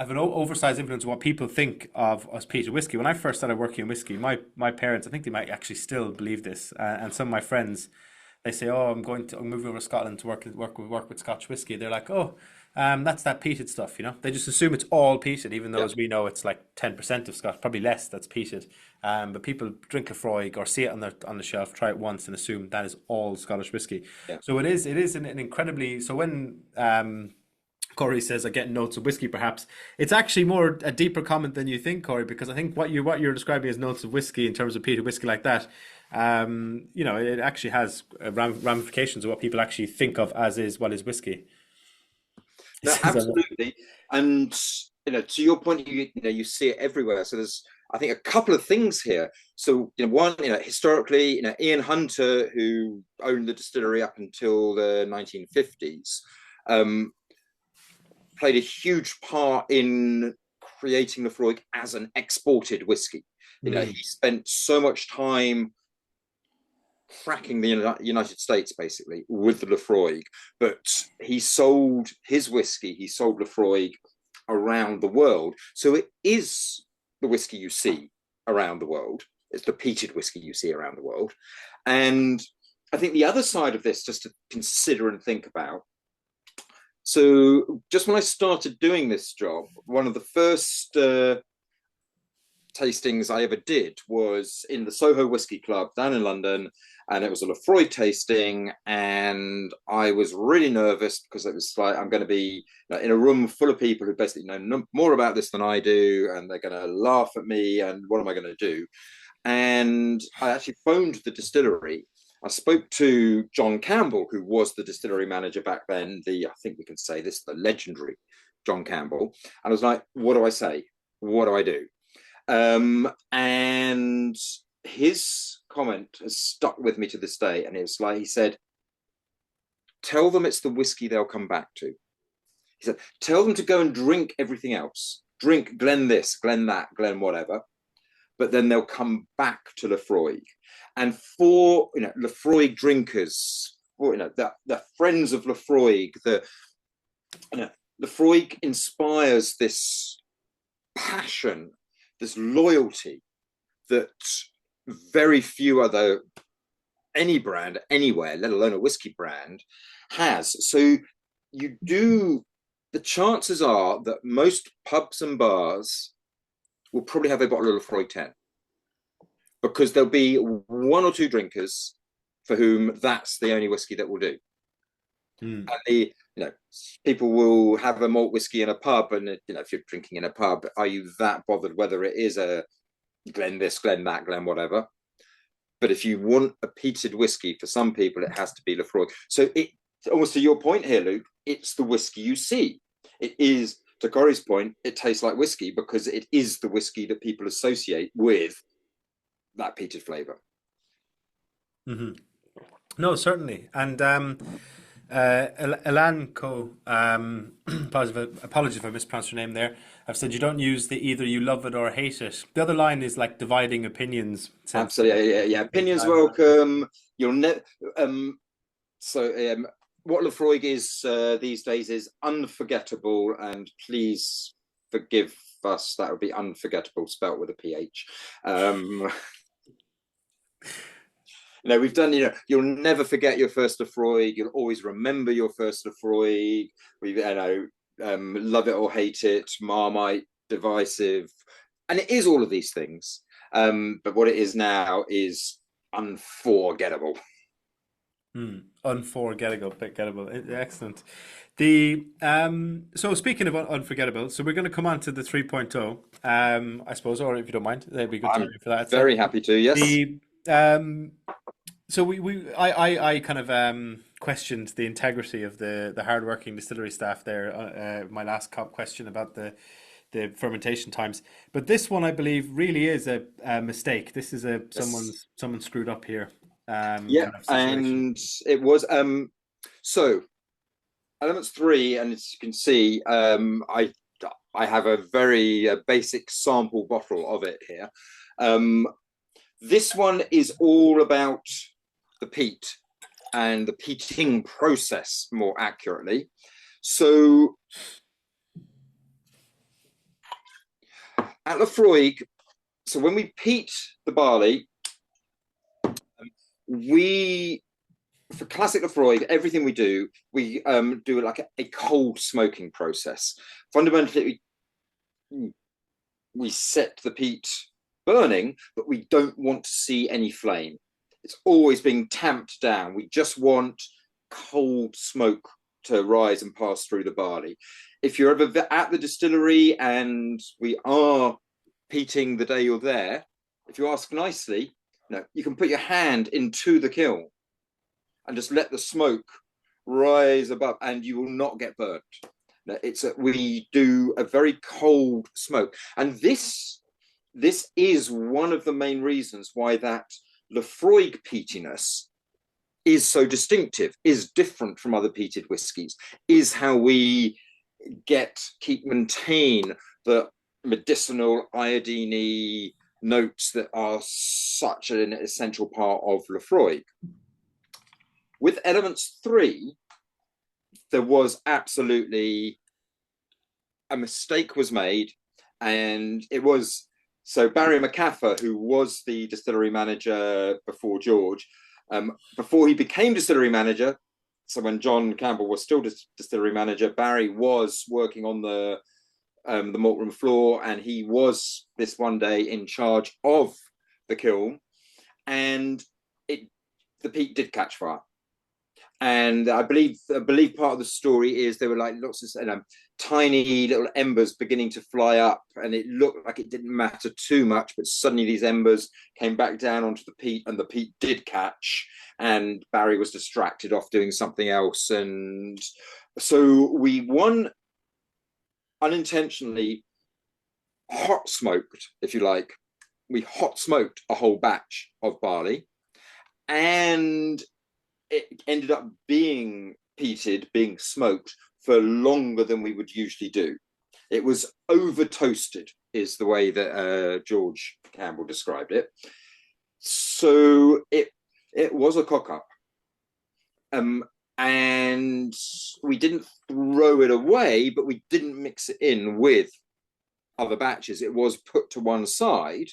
an oversized influence of what people think of as peated whiskey. When I first started working in whiskey, my parents, I think they might actually still believe this, and some of my friends, they say, "Oh, I'm moving over to Scotland to work with Scotch whiskey." They're like, "Oh, That's that peated stuff, you know. They just assume it's all peated, even though, Yeah. as we know, it's like 10% of Scotch, probably less. That's peated. But people drink Laphroaig or see it on the shelf, try it once, and assume that is all Scottish whiskey. Yeah. So it is an incredibly. So when Corey says, "I get notes of whiskey," perhaps it's actually more a deeper comment than you think, Corey, because I think what you're describing as notes of whiskey in terms of peated whiskey like that, it actually has ramifications of what people actually think of as is what is whiskey. No, absolutely. And to your point, you see it everywhere. So there's, I think, a couple of things here. So one, historically, Ian Hunter, who owned the distillery up until the 1950s, played a huge part in creating Laphroaig as an exported whiskey. He spent so much time cracking the United States basically with the Laphroaig, but he sold his whiskey, he sold Laphroaig around the world. So it is the whiskey you see around the world. It's the peated whiskey you see around the world. And I think the other side of this, just to consider and think about. So just when I started doing this job, one of the first tastings I ever did was in the Soho Whiskey Club down in London, and it was a Laphroaig tasting, and I was really nervous because it was like I'm going to be in a room full of people who basically know more about this than I do, and they're going to laugh at me, and what am I going to do? And I actually phoned the distillery. I spoke to John Campbell, who was the distillery manager back then, I think we can say this, the legendary John Campbell. And I was like, what do I say? What do I do? And his comment has stuck with me to this day. And it's like, he said, tell them it's the whiskey they'll come back to. He said, tell them to go and drink everything else. Drink Glen this, Glen that, Glen whatever. But then they'll come back to Laphroaig. And for Laphroaig drinkers, for the friends of Laphroaig, Laphroaig inspires this passion, this loyalty that very few other any brand anywhere, let alone a whiskey brand, has. So the chances are that most pubs and bars will probably have a bottle of Laphroaig 10, because there'll be one or two drinkers for whom that's the only whiskey that will do. And people will have a malt whiskey in a pub, and if you're drinking in a pub, are you that bothered whether it is a Glen this, Glen that, Glen whatever? But if you want a peated whiskey, for some people, it has to be Laphroaig. So it almost to your point here, Luke, it's the whiskey you see. It is, to Corey's point, it tastes like whiskey because it is the whiskey that people associate with that peated flavour. Mm-hmm. No, certainly. And Elan Co, apologies if I mispronounced your name there. I've said you don't use the either you love it or hate it. The other line is like dividing opinions. Absolutely, yeah. Opinions welcome. You'll never. What Laphroaig is these days is unforgettable, and please forgive us. That would be unforgettable spelt with a PH. We've done, you'll never forget your first Laphroaig. You'll always remember your first Laphroaig. Love it or hate it, Marmite, divisive. And it is all of these things. But what it is now is unforgettable. Unforgettable, excellent. So speaking of unforgettable, so we're going to come on to the 3.0, I suppose, or if you don't mind, that'd be good to hear for that. Very happy to, yes. So I kind of questioned the integrity of the hardworking distillery staff there. My last question about the fermentation times, but this one I believe really is a mistake. This is someone screwed up here. Yeah, and it was so Elements 3, and as you can see, I have a very basic sample bottle of it here. This one is all about the peat and the peating process, more accurately. So at Laphroaig, so when we peat the barley, we for classic Laphroaig, everything we do do like a cold smoking process. Fundamentally, we set the peat burning, but we don't want to see any flame. It's always being tamped down. We just want cold smoke to rise and pass through the barley. If you're ever at the distillery and we are peating the day you're there, if you ask nicely, you can put your hand into the kiln and just let the smoke rise above, and you will not get burnt. We do a very cold smoke, and this is one of the main reasons why that Laphroaig peatiness is so distinctive, is different from other peated whiskies, is how we maintain the medicinal iodine notes that are such an essential part of Laphroaig. With Elements 3, there was absolutely a mistake was made, and it was so Barry McCaffer, who was the distillery manager before George, before he became distillery manager. So when John Campbell was still distillery manager, Barry was working on the malt room floor, and he was this one day in charge of the kiln, and the peat did catch fire. And I believe part of the story is there were like lots of tiny little embers beginning to fly up, and it looked like it didn't matter too much, but suddenly these embers came back down onto the peat, and the peat did catch, and Barry was distracted off doing something else. And so we unintentionally hot smoked, if you like. We hot smoked a whole batch of barley, and it ended up being peated, being smoked for longer than we would usually do. It was over toasted, is the way that George Campbell described it. So it was a cock up. And we didn't throw it away, but we didn't mix it in with other batches. It was put to one side.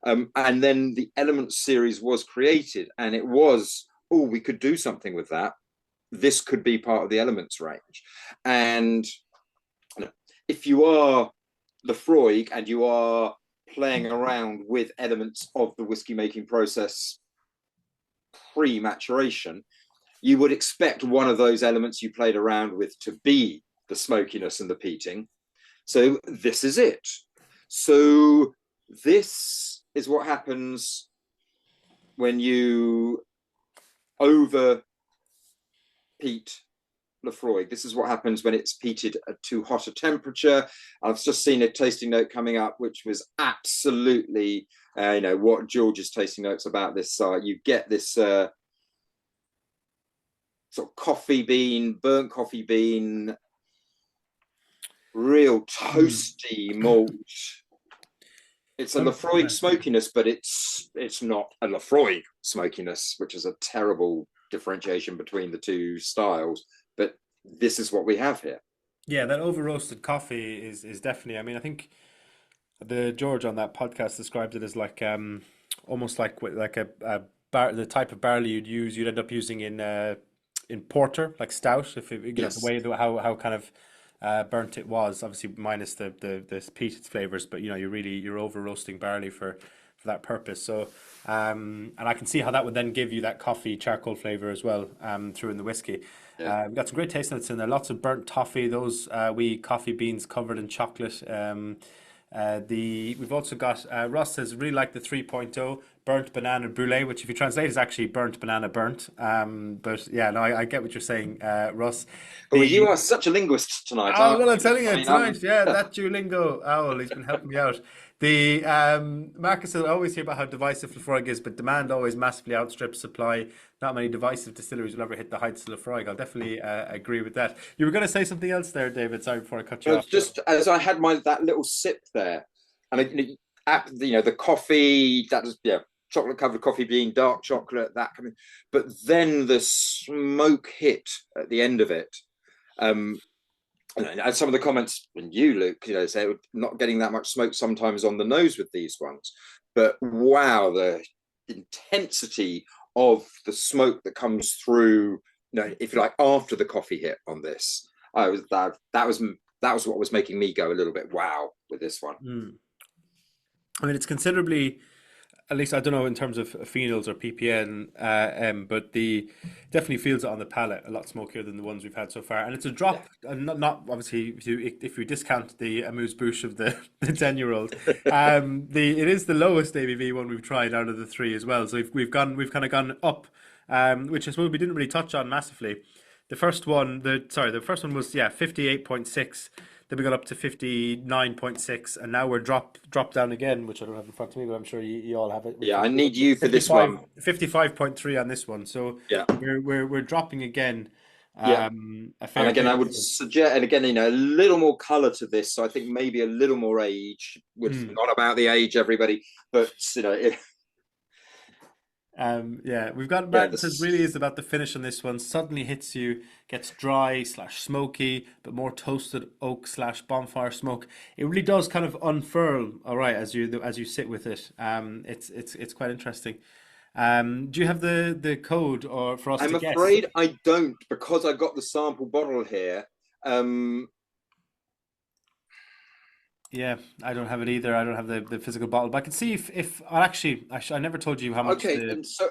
And then the Elements series was created, and it was, we could do something with that. This could be part of the Elements range. And if you are Laphroaig and you are playing around with elements of the whiskey making process pre-maturation, you would expect one of those elements you played around with to be the smokiness and the peating. So this is it. So this is what happens when you over peat Laphroaig. This is what happens when it's peated at too hot a temperature. I've just seen a tasting note coming up, which was absolutely, what George's tasting notes about this are. You get this sort of coffee bean, burnt coffee bean, real toasty malt. It's a Laphroaig smokiness, but it's not a Laphroaig smokiness, which is a terrible differentiation between the two styles. But this is what we have here. Yeah, that over roasted coffee is definitely. I mean, I think the George on that podcast described it as like almost like the type of barley you'd end up using in porter, like stout. If it, Yes. the way how kind of burnt it was, obviously minus the peated flavors, but you're over roasting barley for that purpose. So and I can see how that would then give you that coffee charcoal flavor as well through in the whiskey. Yeah. We've got some great taste notes in there. Lots of burnt toffee. Those wee coffee beans covered in chocolate. We've also got Russ says really like the 3.0 burnt banana brulee, which if you translate is actually burnt banana burnt. But yeah, no, I get what you're saying, Russ. You are such a linguist tonight. Oh, well, I'm telling you tonight. Yeah, that Duolingo owl, he's been helping me out. The Marcus will always hear about how divisive Laphroaig is, but demand always massively outstrips supply. Not many divisive distilleries will ever hit the heights of Laphroaig. I'll definitely agree with that. You were going to say something else there, David. Sorry, before I cut you off. Just as I had that little sip there, and the coffee, that was chocolate covered coffee bean, dark chocolate, that coming, but then the smoke hit at the end of it. And some of the comments, and you, Luke, say we're not getting that much smoke sometimes on the nose with these ones, but wow, the intensity of the smoke that comes through, if you like, after the coffee hit on this. That was what was making me go a little bit wow with this one. I mean, it's considerably, at least I don't know in terms of phenols or ppm, but the definitely feels it on the palate a lot smokier than the ones we've had so far. And it's a drop, and not obviously if we discount the amuse bouche of the 10-year-old, it is the lowest ABV one we've tried out of the three as well. So we've kind of gone up, which I suppose we didn't really touch on massively. The first one was 58.6. Then we got up to 59.6, and now we're dropped down again, which I don't have in front of me, but I'm sure you all have it. Yeah, I need you for this one. 55.3 on this one, so yeah, we're dropping again. Yeah, and again, I would suggest, and again, a little more color to this. So I think maybe a little more age. Not about the age, everybody, but we've got Martin says really is about the finish on this one. Suddenly hits you, gets dry / smoky, but more toasted oak / bonfire smoke. It really does kind of unfurl, all right, as you sit with it. It's quite interesting. Do you have the code or for us to guess? I'm afraid I don't, because I got the sample bottle here. Yeah, I don't have it either. I don't have the physical bottle, but I can see if I never told you how much. Okay, and so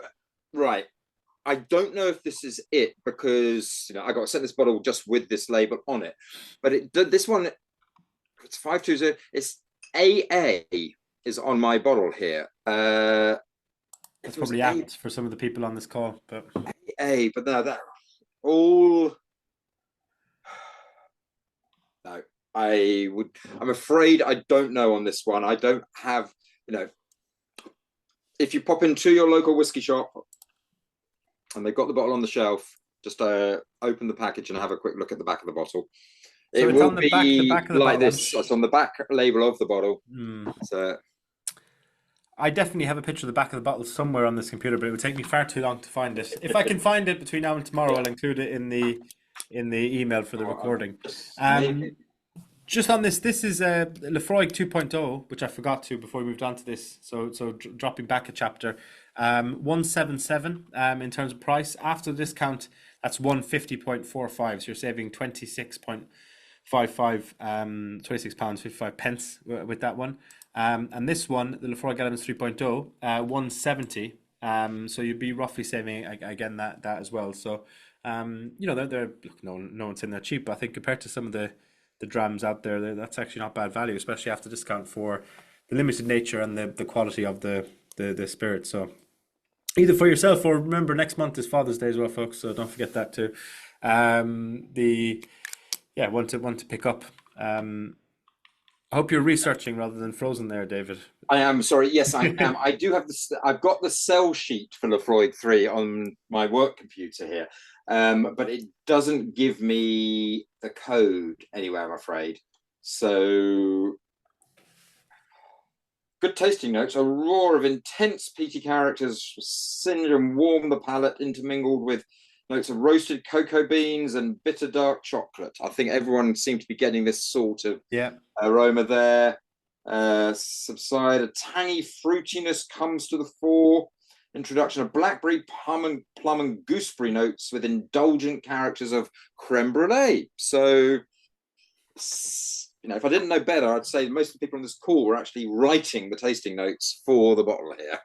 right, I don't know if this is it, because I got sent this bottle just with this label on it, but this one, it's 520. It's AA is on my bottle here. It's probably apt for some of the people on this call, but AA, but no, that all. No. I'm afraid I don't know on this one. I don't have, if you pop into your local whiskey shop and they've got the bottle on the shelf, just open the package and have a quick look at the back of the bottle. So it will be the back of the like bottle. This. It's on the back label of the bottle. So I definitely have a picture of the back of the bottle somewhere on this computer, but it would take me far too long to find it. If I can find it between now and tomorrow, I'll include it in the email for the recording. Just on this is Laphroaig 2.0, which I forgot to before we moved on to this. So dropping back a chapter, 177 in terms of price. After the discount, that's 150.45. So you're saving 26.55, £26.55 with that one. And this one, the Laphroaig Elements 3.0, 170. So you'd be roughly saving again that as well. So they're no one's in there cheap. But I think compared to some of the drams out there, that's actually not bad value, especially after discount for the limited nature and the quality of the spirit. So either for yourself, or remember next month is Father's Day as well, folks, so don't forget that too. One to pick up. I hope you're researching rather than frozen there, David. I am, sorry. Yes, I am. I do have I've got the sell sheet for Laphroaig 3 on my work computer here. But it doesn't give me the code anywhere, I'm afraid. So, good tasting notes: a roar of intense peaty characters, singe and warm the palate, intermingled with notes of roasted cocoa beans and bitter dark chocolate. I think everyone seemed to be getting this sort of aroma there. Subside, a tangy fruitiness comes to the fore. Introduction of blackberry, plum and gooseberry notes with indulgent characters of creme brulee. So, if I didn't know better, I'd say most of the people on this call were actually writing the tasting notes for the bottle here.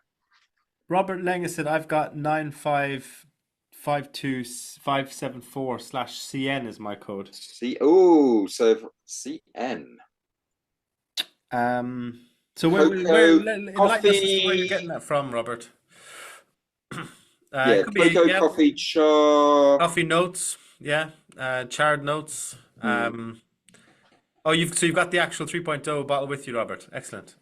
Robert Langer said, I've got 9552574/CN is my code. So CN. So where you're getting that from, Robert? Cocoa, coffee, char, coffee notes, charred notes. You've got the actual 3.0 bottle with you, Robert. Excellent.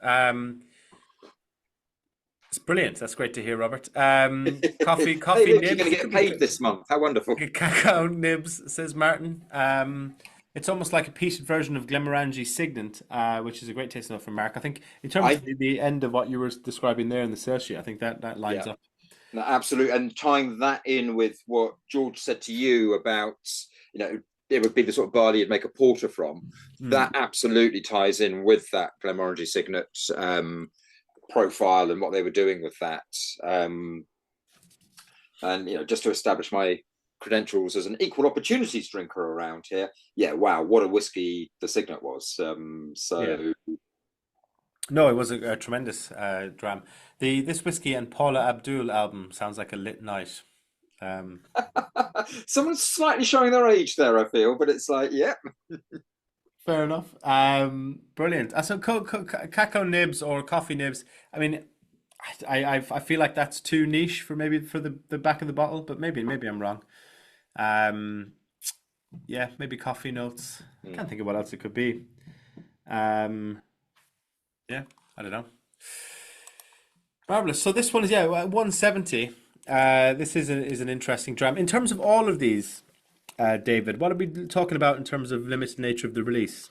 It's brilliant. That's great to hear, Robert. Coffee. Hey, look, you're going to get paid this month. How wonderful! Cacao nibs, says Martin. It's almost like a peated version of Glenmorangie Signet, which is a great taste note from Mark. I think in terms of the end of what you were describing there in the sales sheet, I think that lines up. No, absolutely. And tying that in with what George said to you about, it would be the sort of barley you'd make a porter from. That absolutely ties in with that Glenmorangie Signet profile and what they were doing with that. And just to establish my credentials as an equal opportunities drinker around here, wow, what a whiskey the Signet was. Yeah. No, it was a tremendous dram. This whiskey and Paula Abdul album sounds like a lit night. Um, Someone's slightly showing their age there, I feel, but it's like, yeah. Fair enough. Brilliant. So cacao nibs or coffee nibs. I mean, I feel like that's too niche for maybe for the back of the bottle, but maybe I'm wrong. Um, yeah, maybe coffee notes. I can't think of what else it could be. Um, yeah, I don't know. Marvelous. So this one is 170. This is an interesting dram. In terms of all of these, David, what are we talking about in terms of limited nature of the release?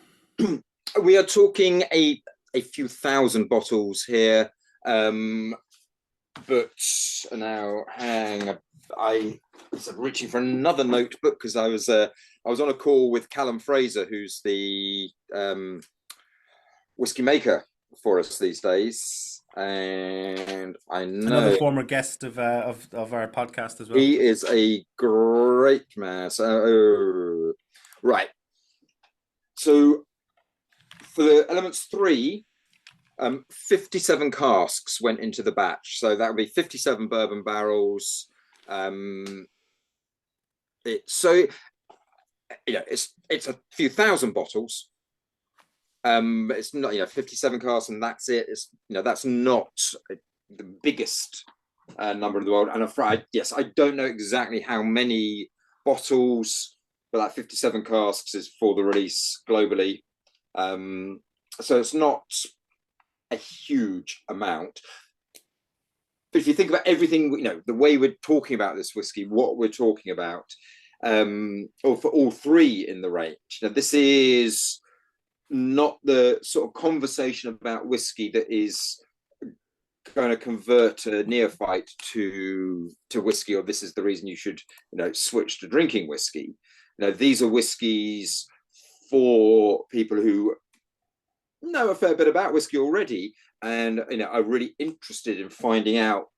We are talking a few thousand bottles here, but now I was reaching for another notebook because I was on a call with Callum Fraser, who's the whiskey maker for us these days, and I know Another former guest of our podcast as well. He is a great man. So, right. So for the Elements 3, 57 casks went into the batch. So that would be 57 bourbon barrels. It's a few thousand bottles. It's not 57 casks and that's it. It's that's not the biggest number in the world. And I'm afraid, yes, I don't know exactly how many bottles, but that 57 casks is for the release globally. So it's not a huge amount. But if you think about everything, the way we're talking about this whiskey, what we're talking about, or for all three in the range, this is not the sort of conversation about whiskey that is going to convert a neophyte to whiskey, or this is the reason you should switch to drinking whiskey. These are whiskies for people who know a fair bit about whiskey already and are really interested in finding out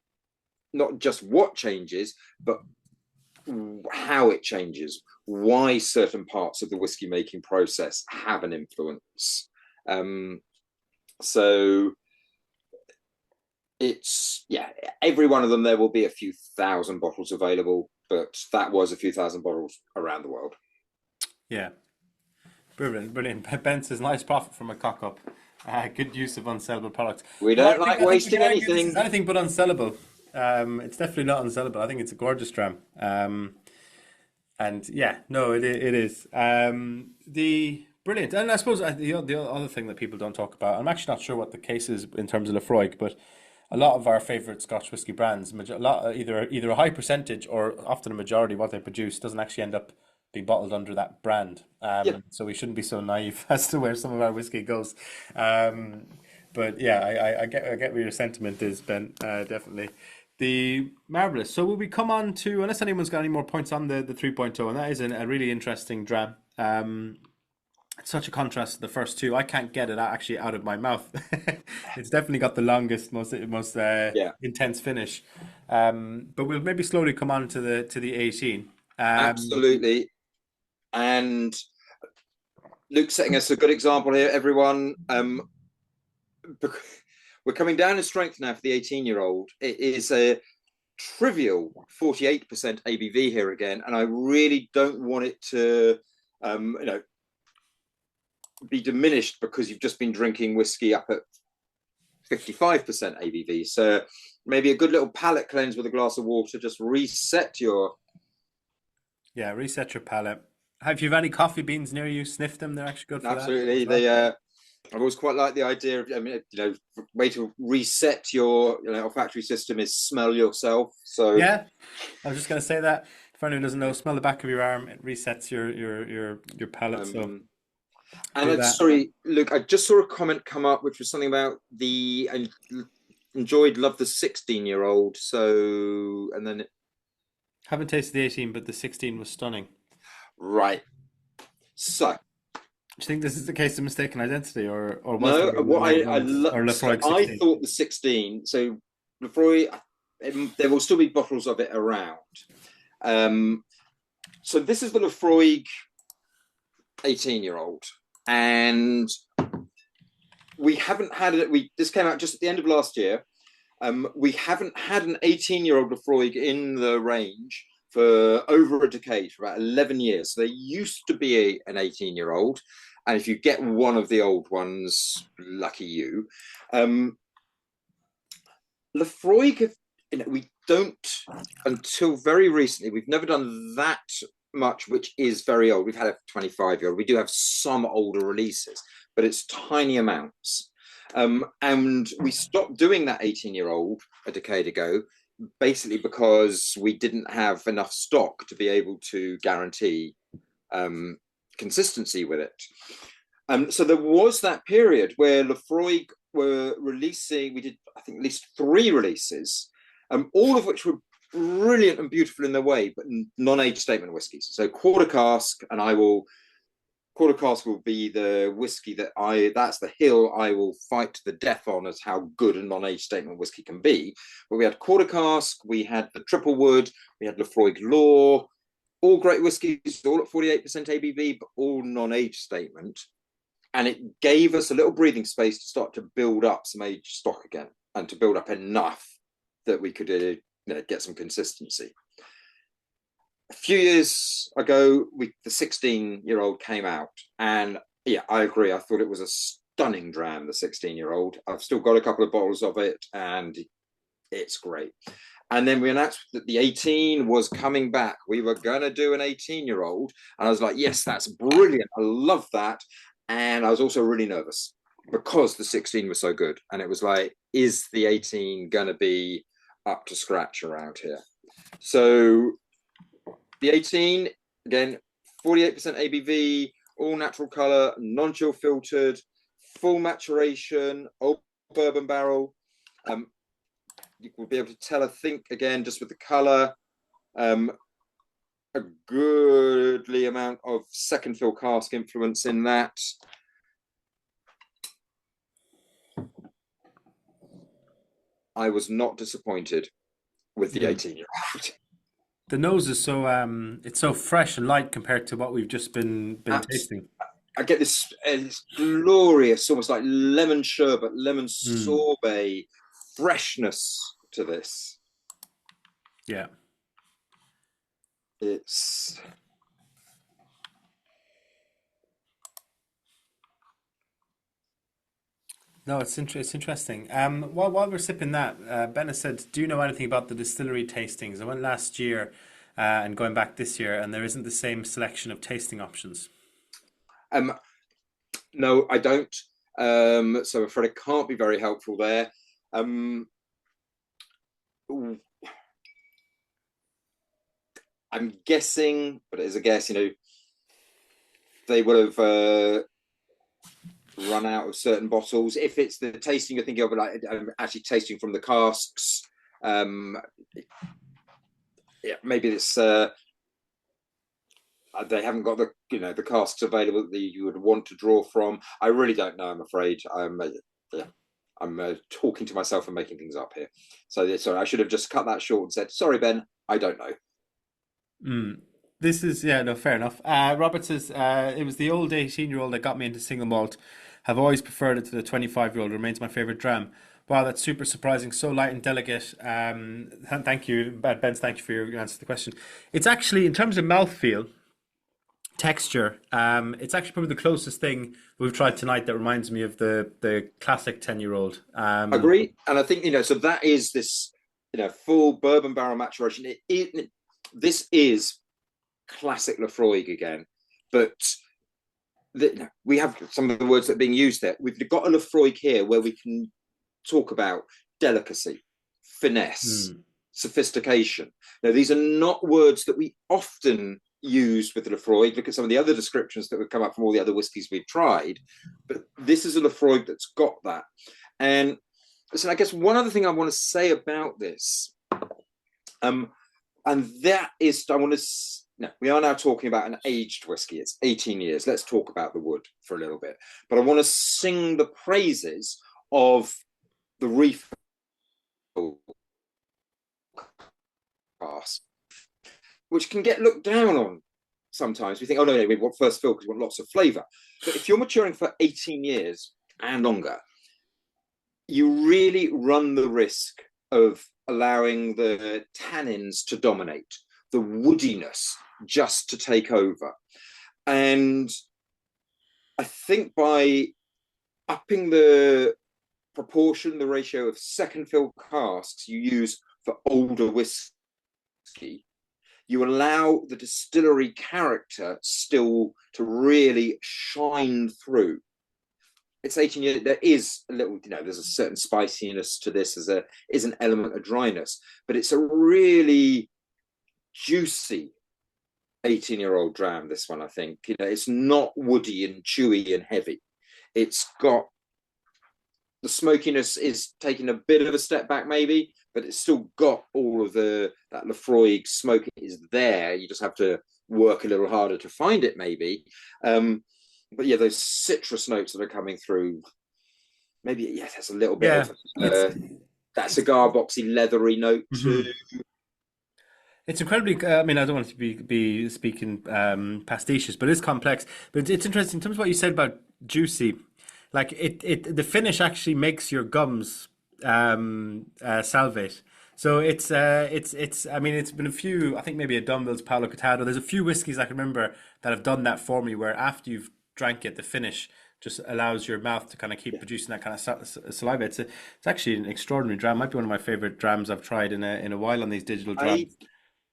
not just what changes but how it changes, why certain parts of the whiskey making process have an influence. So it's every one of them, there will be a few thousand bottles available, but that was a few thousand bottles around the world. Yeah, brilliant. Ben says nice profit from a cock up. Good use of unsellable products. We don't like wasting anything. It's anything but unsellable. It's definitely not unsellable. I think it's a gorgeous dram. And yeah, no, it is. The brilliant, and I suppose the other thing that people don't talk about, I'm actually not sure what the case is in terms of Laphroaig, but a lot of our favourite Scotch whisky brands, either a high percentage or often a majority of what they produce doesn't actually end up being bottled under that brand. So we shouldn't be so naive as to where some of our whiskey goes. But yeah, I get where your sentiment is, Ben. Definitely. The marvelous. So will we come on to, unless anyone's got any more points on the 3.0, and that is a really interesting dram. It's such a contrast to the first two. I can't get it actually out of my mouth. It's definitely got the longest, most intense finish. But we'll maybe slowly come on to the 18. Absolutely. And Luke's setting us a good example here, everyone. We're coming down in strength now for the 18-year-old. It is a trivial 48% ABV here again, and I really don't want it to, be diminished because you've just been drinking whiskey up at 55% ABV. So maybe a good little palate cleanse with a glass of water. Just reset your palate. If you have any coffee beans near you, sniff them. They're actually good for absolutely. that. I've always quite liked the idea of, way to reset your olfactory system is smell yourself. So yeah, I was just going to say that. For anyone who doesn't know, smell the back of your arm. It resets your palate. And sorry, Luke, I just saw a comment come up, which was something about I loved the 16-year-old. So, and then haven't tasted the 18, but the 16 was stunning. Right. So, do you think this is the case of mistaken identity, or no? What I thought the 16. So Laphroaig, there will still be bottles of it around. So this is the Laphroaig 18-year-old, and we haven't had it. This came out just at the end of last year. We haven't had an 18-year-old Laphroaig in the range for over a decade, for about 11 years. So there used to be an 18-year-old, and if you get one of the old ones, lucky you. Laphroaig, we don't, until very recently, we've never done that much, which is very old. We've had a 25-year-old. We do have some older releases, but it's tiny amounts. And we stopped doing that 18-year-old a decade ago, basically because we didn't have enough stock to be able to guarantee consistency with it. So there was that period where Laphroaig were releasing, we did, I think, at least 3 releases, all of which were brilliant and beautiful in their way, but non-age statement whiskies. So quarter cask, and quarter cask will be the whiskey that's the hill I will fight to the death on, as how good a non-age statement whiskey can be. But we had quarter cask, we had the triple wood, we had Laphroaig Law, all great whiskies, all at 48% ABV, but all non-age statement. And it gave us a little breathing space to start to build up some aged stock again, and to build up enough that we could get some consistency. A few years ago, the 16-year-old came out, and yeah, I agree. I thought it was a stunning dram, the 16-year-old. I've still got a couple of bottles of it, and it's great. And then we announced that the 18 was coming back. We were going to do an 18-year-old, and I was like, yes, that's brilliant. I love that. And I was also really nervous because the 16 was so good. And it was like, is the 18 going to be up to scratch around here? So the 18, again, 48% ABV, all natural color, non-chill filtered, full maturation, old bourbon barrel. You will be able to tell, I think, again, just with the color, a goodly amount of second fill cask influence in that. I was not disappointed with the 18-year-old. The nose is so it's so fresh and light compared to what we've just been tasting. I get this glorious, almost like lemon sherbet, lemon sorbet freshness to this. Yeah. It's No, it's interesting. While we're sipping that, Ben has said, "Do you know anything about the distillery tastings?" I went last year and going back this year, and there isn't the same selection of tasting options. no, I don't. So I'm afraid I can't be very helpful there. I'm guessing, but it is a guess, they would have run out of certain bottles. If it's the tasting you're thinking of, like actually tasting from the casks, yeah, maybe it's they haven't got the casks available that you would want to draw from. I really don't know. I'm afraid. I'm talking to myself and making things up here. So sorry, I should have just cut that short and said, "Sorry, Ben, I don't know." This is, yeah, no, fair enough. Robert says, it was the old 18-year-old that got me into single malt. Have always preferred it to the 25-year-old. Remains my favorite dram. Wow, that's super surprising. So light and delicate. Thank you, Ben. Thank you for your answer to the question. It's actually, in terms of mouthfeel, texture, it's actually probably the closest thing we've tried tonight that reminds me of the classic 10-year-old. Agree, and I think so that is this full bourbon barrel maturation. This is classic Laphroaig again, but we have some of the words that are being used there. We've got a Laphroaig here where we can talk about delicacy, finesse, sophistication. Now, these are not words that we often use with the Laphroaig. Look at some of the other descriptions that would come up from all the other whiskies we've tried, but this is a Laphroaig that's got that. And so I guess one other thing I want to say about this, and that is, we are now talking about an aged whiskey. It's 18 years. Let's talk about the wood for a little bit. But I want to sing the praises of the refill cask, which can get looked down on sometimes. We think, oh, no, we want first fill because we want lots of flavour. But if you're maturing for 18 years and longer, you really run the risk of allowing the tannins to dominate, the woodiness just to take over. And I think by upping the proportion, the ratio of second fill casks you use for older whiskey, you allow the distillery character still to really shine through. It's 18 years. There is a little, there's a certain spiciness to this. Is an element of dryness, but it's a really juicy 18-year-old dram. This one, I think, it's not woody and chewy and heavy. It's got the smokiness is taking a bit of a step back, maybe, but it's still got all of that Laphroaig smoke is there. You just have to work a little harder to find it, maybe. But yeah, those citrus notes that are coming through, maybe there's a little bit of that cigar boxy, leathery note too. It's incredibly. I mean, I don't want to be speaking pastiches, but it's complex. But it's interesting in terms of what you said about juicy. Like the finish actually makes your gums salivate. So it's. I mean, it's been a few. I think maybe a Dunville's Paolo Cortado. There's a few whiskies I can remember that have done that for me, where after you've drank it, the finish just allows your mouth to kind of keep producing that kind of saliva. It's actually an extraordinary dram. Might be one of my favorite drams I've tried in a while on these digital drams.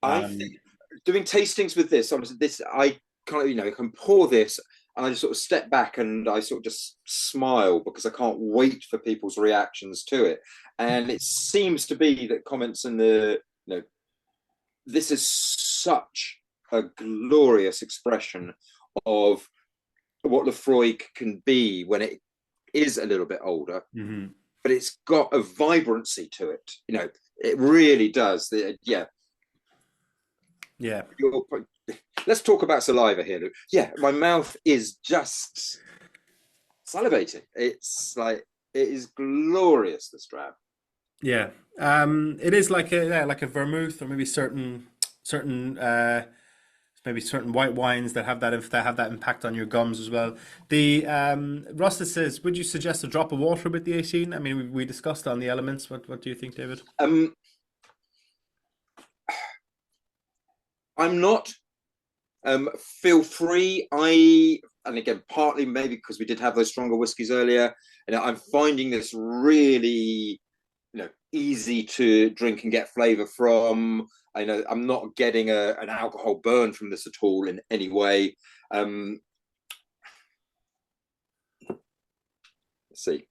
I think doing tastings with this, honestly, I kind of, can pour this and I just sort of step back and I sort of just smile because I can't wait for people's reactions to it. And it seems to be that comments in this is such a glorious expression of what Laphroaig can be when it is a little bit older, but it's got a vibrancy to it. It really does. Yeah. Let's talk about saliva here, Luke. Yeah, my mouth is just salivating. It's like, it is glorious, this dram. Yeah. It is like a vermouth, or maybe certain white wines that have that impact on your gums as well. The Rosta says, would you suggest a drop of water with the 18? I mean, we discussed on the elements. What do you think, David? I'm not. Feel free. And again, partly maybe because we did have those stronger whiskies earlier, and I'm finding this really, easy to drink and get flavour from. I know I'm not getting an alcohol burn from this at all in any way. Let's see.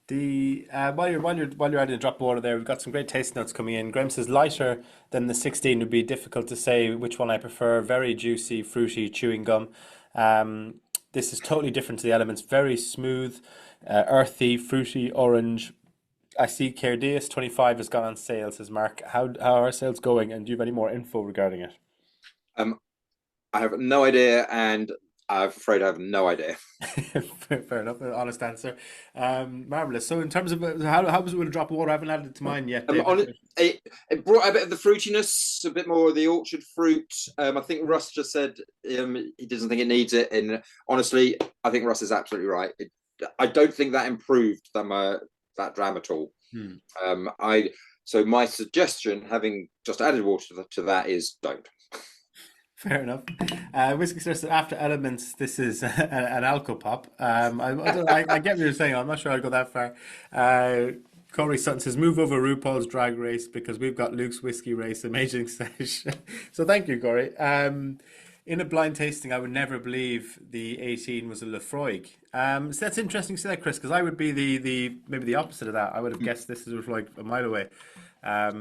While you're adding a drop of water there, we've got some great taste notes coming in. Graham says lighter than the 16 would be difficult to say which one I prefer. Very juicy, fruity, chewing gum. This is totally different to the elements. Very smooth, earthy, fruity, orange. I see Cairdeus 25 has gone on sale, says Mark. How are sales going, and do you have any more info regarding it? I have no idea, and I'm afraid I have no idea. Fair enough, an honest answer. Marvellous. So in terms of how was it with a drop of water? I haven't added it to mine yet. It brought a bit of the fruitiness, a bit more of the orchard fruit. I think Russ just said he doesn't think it needs it. And honestly, I think Russ is absolutely right. I don't think that improved that dram at all. So my suggestion, having just added water to that, is don't. Fair enough. Whisky says after elements, this is an alco pop. I get what you're saying. I'm not sure I'd go that far. Corey Sutton says, move over RuPaul's Drag Race because we've got Luke's Whiskey Race, amazing sesh. So thank you, Corey. In a blind tasting, I would never believe the 18 was a Laphroaig. So that's interesting to say that, Chris, because I would be maybe the opposite of that. I would have guessed this was like a mile away. A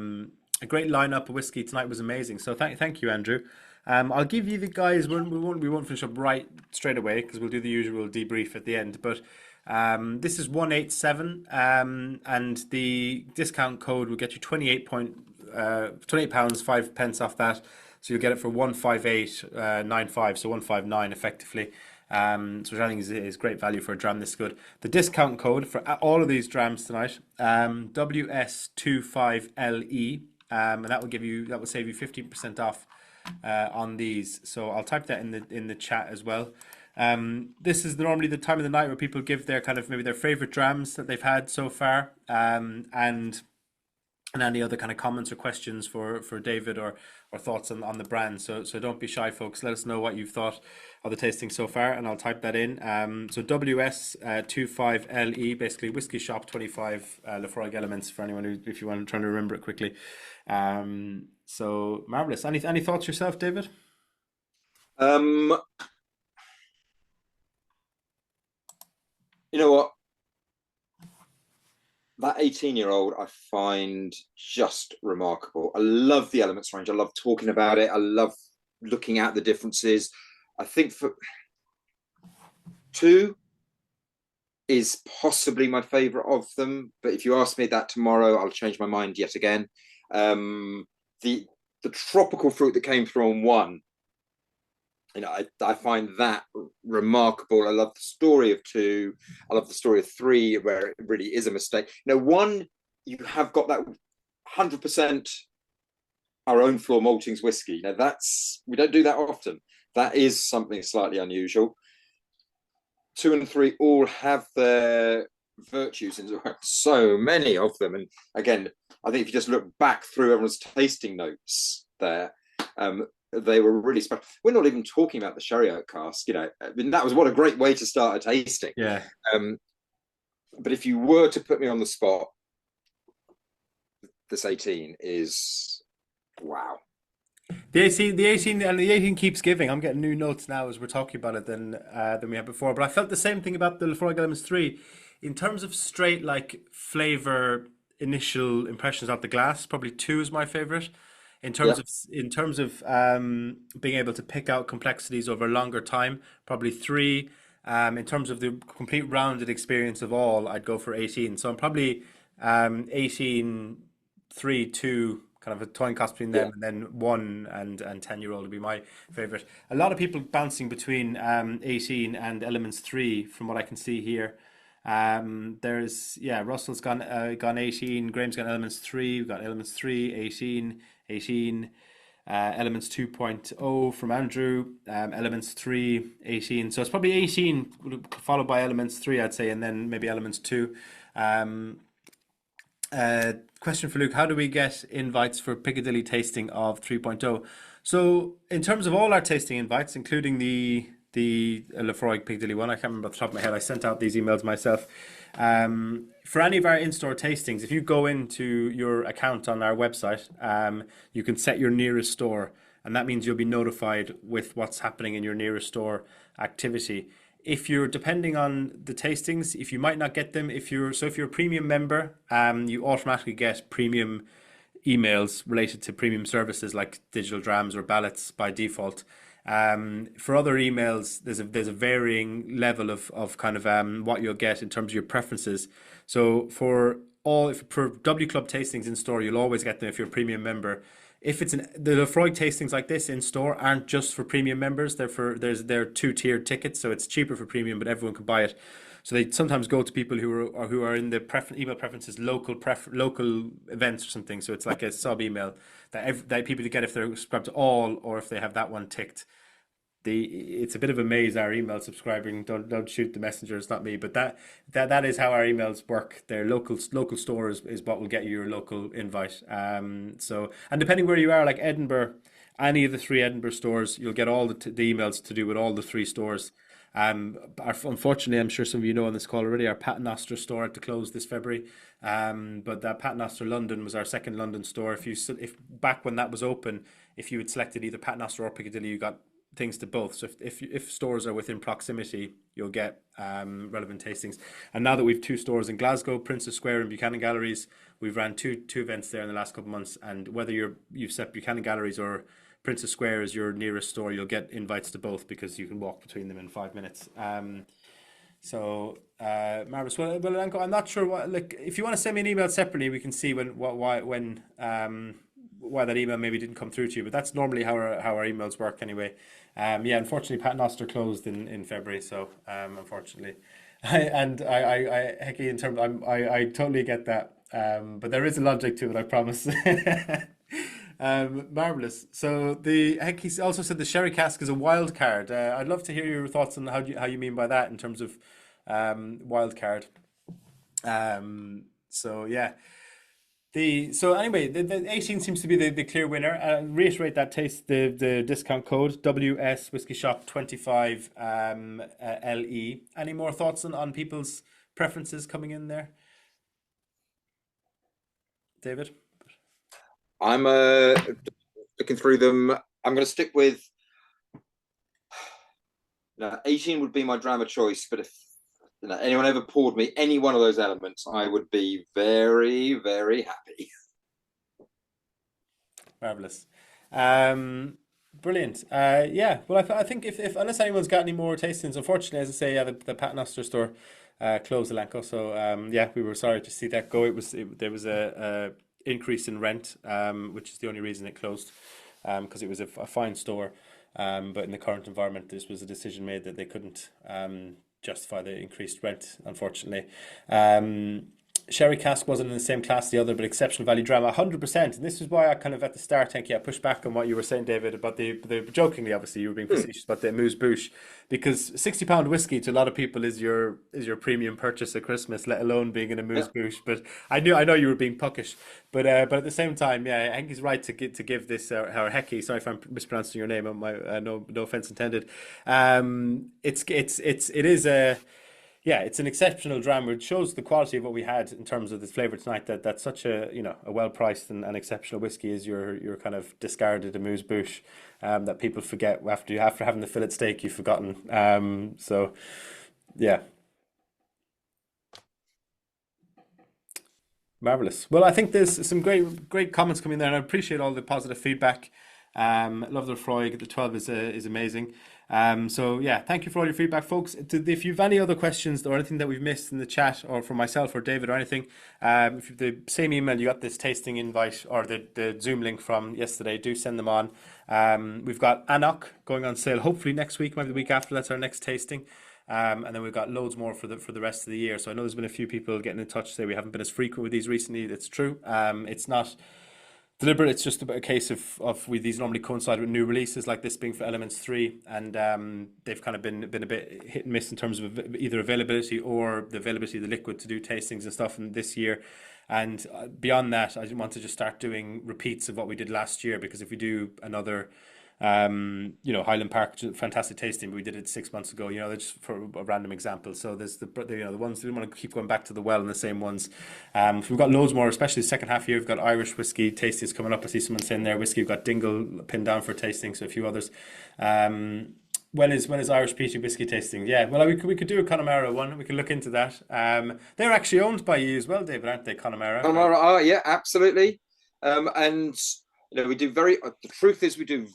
great lineup of whiskey tonight was amazing. So thank you, Andrew. I'll give you the guys. We won't finish up right straight away because we'll do the usual debrief at the end. But this is 187, and the discount code will get you £28 5 pence off that. So you'll get it for 158.95, so 159 effectively. which I think is great value for a dram this good. The discount code for all of these drams tonight, WS25LE, and that will save you 15% off on these. So I'll type that in the chat as well. This is normally the time of the night where people give their kind of maybe their favorite drams that they've had so far, and any other kind of comments or questions for David or thoughts on the brand. So don't be shy, folks. Let us know what you've thought of the tasting so far, and I'll type that in. So WS25LE, basically Whiskey Shop 25 Laphroaig Elements for anyone who, if you want to try to remember it quickly. So marvelous. Any thoughts yourself, David? You know what? That 18-year-old I find just remarkable. I love the Elements range. I love talking about it. I love looking at the differences. I think for 2 is possibly my favorite of them. But if you ask me that tomorrow, I'll change my mind yet again. The tropical fruit that came through on 1, you know, I find that remarkable. I love the story of 2. I love the story of 3, where it really is a mistake. Now, 1, you have got that 100% our own floor maltings whiskey. Now, we don't do that often. That is something slightly unusual. 2 and 3 all have their virtues, and so many of them. And again, I think if you just look back through everyone's tasting notes there, they were really special. We're not even talking about the sherry oak cask. You know, I mean, that was what a great way to start a tasting. Yeah. But if you were to put me on the spot, this 18 is wow. The 18 keeps giving. I'm getting new notes now as we're talking about it than we had before. But I felt the same thing about the Laphroaig Elements 3. In terms of straight like flavor, initial impressions out the glass, probably 2 is my favorite. In terms of being able to pick out complexities over a longer time, probably 3. In terms of the complete rounded experience of all, I'd go for 18. So I'm probably 18, 3, 2, kind of a toying cost between them, and then 1 and 10-year-old would be my favorite. A lot of people bouncing between 18 and Elements 3 from what I can see here. Russell's gone 18, Graham's got Elements 3, we've got Elements 3, 18, Elements 2.0 from Andrew, Elements 3, 18. So it's probably 18 followed by Elements 3, I'd say, and then maybe Elements 2. Question for Luke: how do we get invites for Piccadilly tasting of 3.0? So in terms of all our tasting invites, including the Laphroaig Piccadilly one, I can't remember off the top of my head, I sent out these emails myself. For any of our in-store tastings, if you go into your account on our website, you can set your nearest store, and that means you'll be notified with what's happening in your nearest store activity. If you're depending on the tastings, if you might not get them, if you're a premium member, you automatically get premium emails related to premium services like Digital Drams or ballots by default. For other emails, there's a varying level of kind of what you'll get in terms of your preferences. So for W Club tastings in store, you'll always get them if you're a premium member. If it's the Laphroaig tastings like this in store aren't just for premium members. They're 2-tiered tickets, so it's cheaper for premium, but everyone can buy it. So they sometimes go to people who are in the email preferences, local events or something. So it's like a sub email that people get if they're subscribed to all, or if they have that one ticked. It's a bit of a maze, our email subscribing. Don't shoot the messenger, it's not me, but that is how our emails work. Their local stores is what will get you your local invite. So, and depending where you are, like Edinburgh, any of the 3 Edinburgh stores, you'll get all the emails to do with all the 3 stores. Unfortunately, I'm sure some of you know on this call already, our Paternoster store had to close this February. But that Paternoster London was our second London store. If back when that was open, if you had selected either Paternoster or Piccadilly, you got things to both. So if stores are within proximity, you'll get relevant tastings. And now that we've 2 stores in Glasgow, Princess Square and Buchanan Galleries, we've ran two events there in the last couple of months. And whether you've set Buchanan Galleries or Princess Square as your nearest store, you'll get invites to both because you can walk between them in 5 minutes. Marvelous. Well, Anko, I'm not sure what, like, if you want to send me an email separately, we can see when why that email maybe didn't come through to you, but that's normally how our emails work anyway. Yeah, unfortunately, Pat Noster closed in February, so unfortunately, Hecky, in terms, I totally get that, but there is a logic to it, I promise. Marvelous. So the Hecky also said the sherry cask is a wild card. I'd love to hear your thoughts on how you mean by that in terms of wild card. So yeah. So anyway, the 18 seems to be the clear winner. Reiterate that taste, the discount code WS Whiskey Shop 25 LE. Any more thoughts on people's preferences coming in there, David? I'm looking through them. I'm going to stick with 18 would be my Dram of choice, but if anyone ever poured me any one of those elements, I would be very, very happy. Marvelous. Brilliant. Yeah, well, I think if unless anyone's got any more tastings, unfortunately, as I say, yeah, the Paternoster store closed the Lanco. So yeah, we were sorry to see that go. There was a increase in rent, which is the only reason it closed, because it was a fine store. But in the current environment, this was a decision made that they couldn't justify the increased rent, unfortunately. Sherry cask wasn't in the same class as the other, but exceptional value drama, 100%. And this is why I kind of at the start, thank you, I pushed back on what you were saying, David, about the jokingly, obviously, you were being facetious about the amuse bouche, because £60 whiskey to a lot of people is your premium purchase at Christmas, let alone being an amuse bouche. But I know you were being puckish, but at the same time, yeah, I think he's right to give this our Hecky. Sorry if I'm mispronouncing your name. No offense intended. It is a. Yeah, it's an exceptional dram, which shows the quality of what we had in terms of this flavour tonight. That's such a a well priced and exceptional whiskey is your kind of discarded amuse bouche that people forget after having the fillet steak you've forgotten. So yeah, marvelous. Well, I think there's some great comments coming there, and I appreciate all the positive feedback. Love the Laphroaig. The 12 is amazing. So yeah, thank you for all your feedback, folks. If you've any other questions or anything that we've missed in the chat, or from myself or David or anything, if you've the same email you got this tasting invite or the Zoom link from yesterday, do send them on. We've got Anok going on sale hopefully next week, maybe the week after. That's our next tasting. And then we've got loads more for the rest of the year. So I know there's been a few people getting in touch, say we haven't been as frequent with these recently. It's true. It's not deliberate. It's just a case of these normally coincide with new releases, like this being for Elements 3, and they've kind of been a bit hit and miss in terms of either availability or the availability of the liquid to do tastings and stuff in this year. And beyond that, I want to just start doing repeats of what we did last year, because if we do another Highland Park, fantastic tasting, but we did it 6 months ago. Just for a random example. So there's the ones we want to keep going back to the well, and the same ones. So we've got loads more, especially the second half of the year. We've got Irish whiskey tasties coming up. I see someone saying there whiskey. We've got Dingle pinned down for tasting, so a few others. When is Irish peaty whiskey tasting? Yeah, well, we could do a Connemara one. We can look into that. They're actually owned by you as well, David, aren't they, Connemara? Connemara, yeah, absolutely. And we do the truth is we do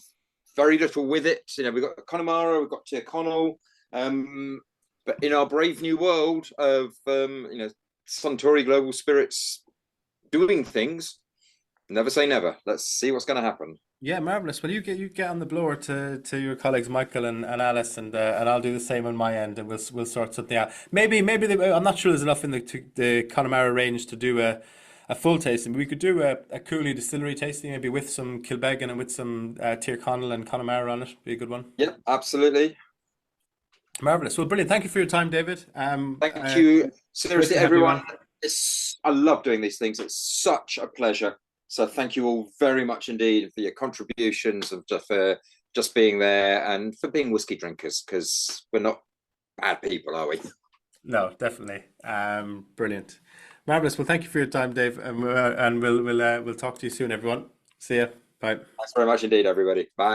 very little with it. We've got Connemara, we've got Tyrconnell, but in our brave new world of Suntory Global Spirits doing things, never say never. Let's see what's going to happen. Yeah, marvelous. Well, you get on the blower to your colleagues Michael and Alice, and I'll do the same on my end, and we'll sort something out. Maybe I'm not sure there's enough in the Connemara range to do a full tasting. We could do a Cooley distillery tasting, maybe with some Kilbeggan and with some Tyrconnell and Connemara on it. Be a good one. Yeah, absolutely. Marvelous. Well, brilliant. Thank you for your time, David. Thank you. Seriously, everyone. I love doing these things. It's such a pleasure. So thank you all very much indeed for your contributions, of just being there, and for being whiskey drinkers, because we're not bad people, are we? No, definitely. Brilliant. Marvelous. Well, thank you for your time, Dave, and we'll talk to you soon, everyone. See ya. Bye. Thanks very much indeed, everybody. Bye.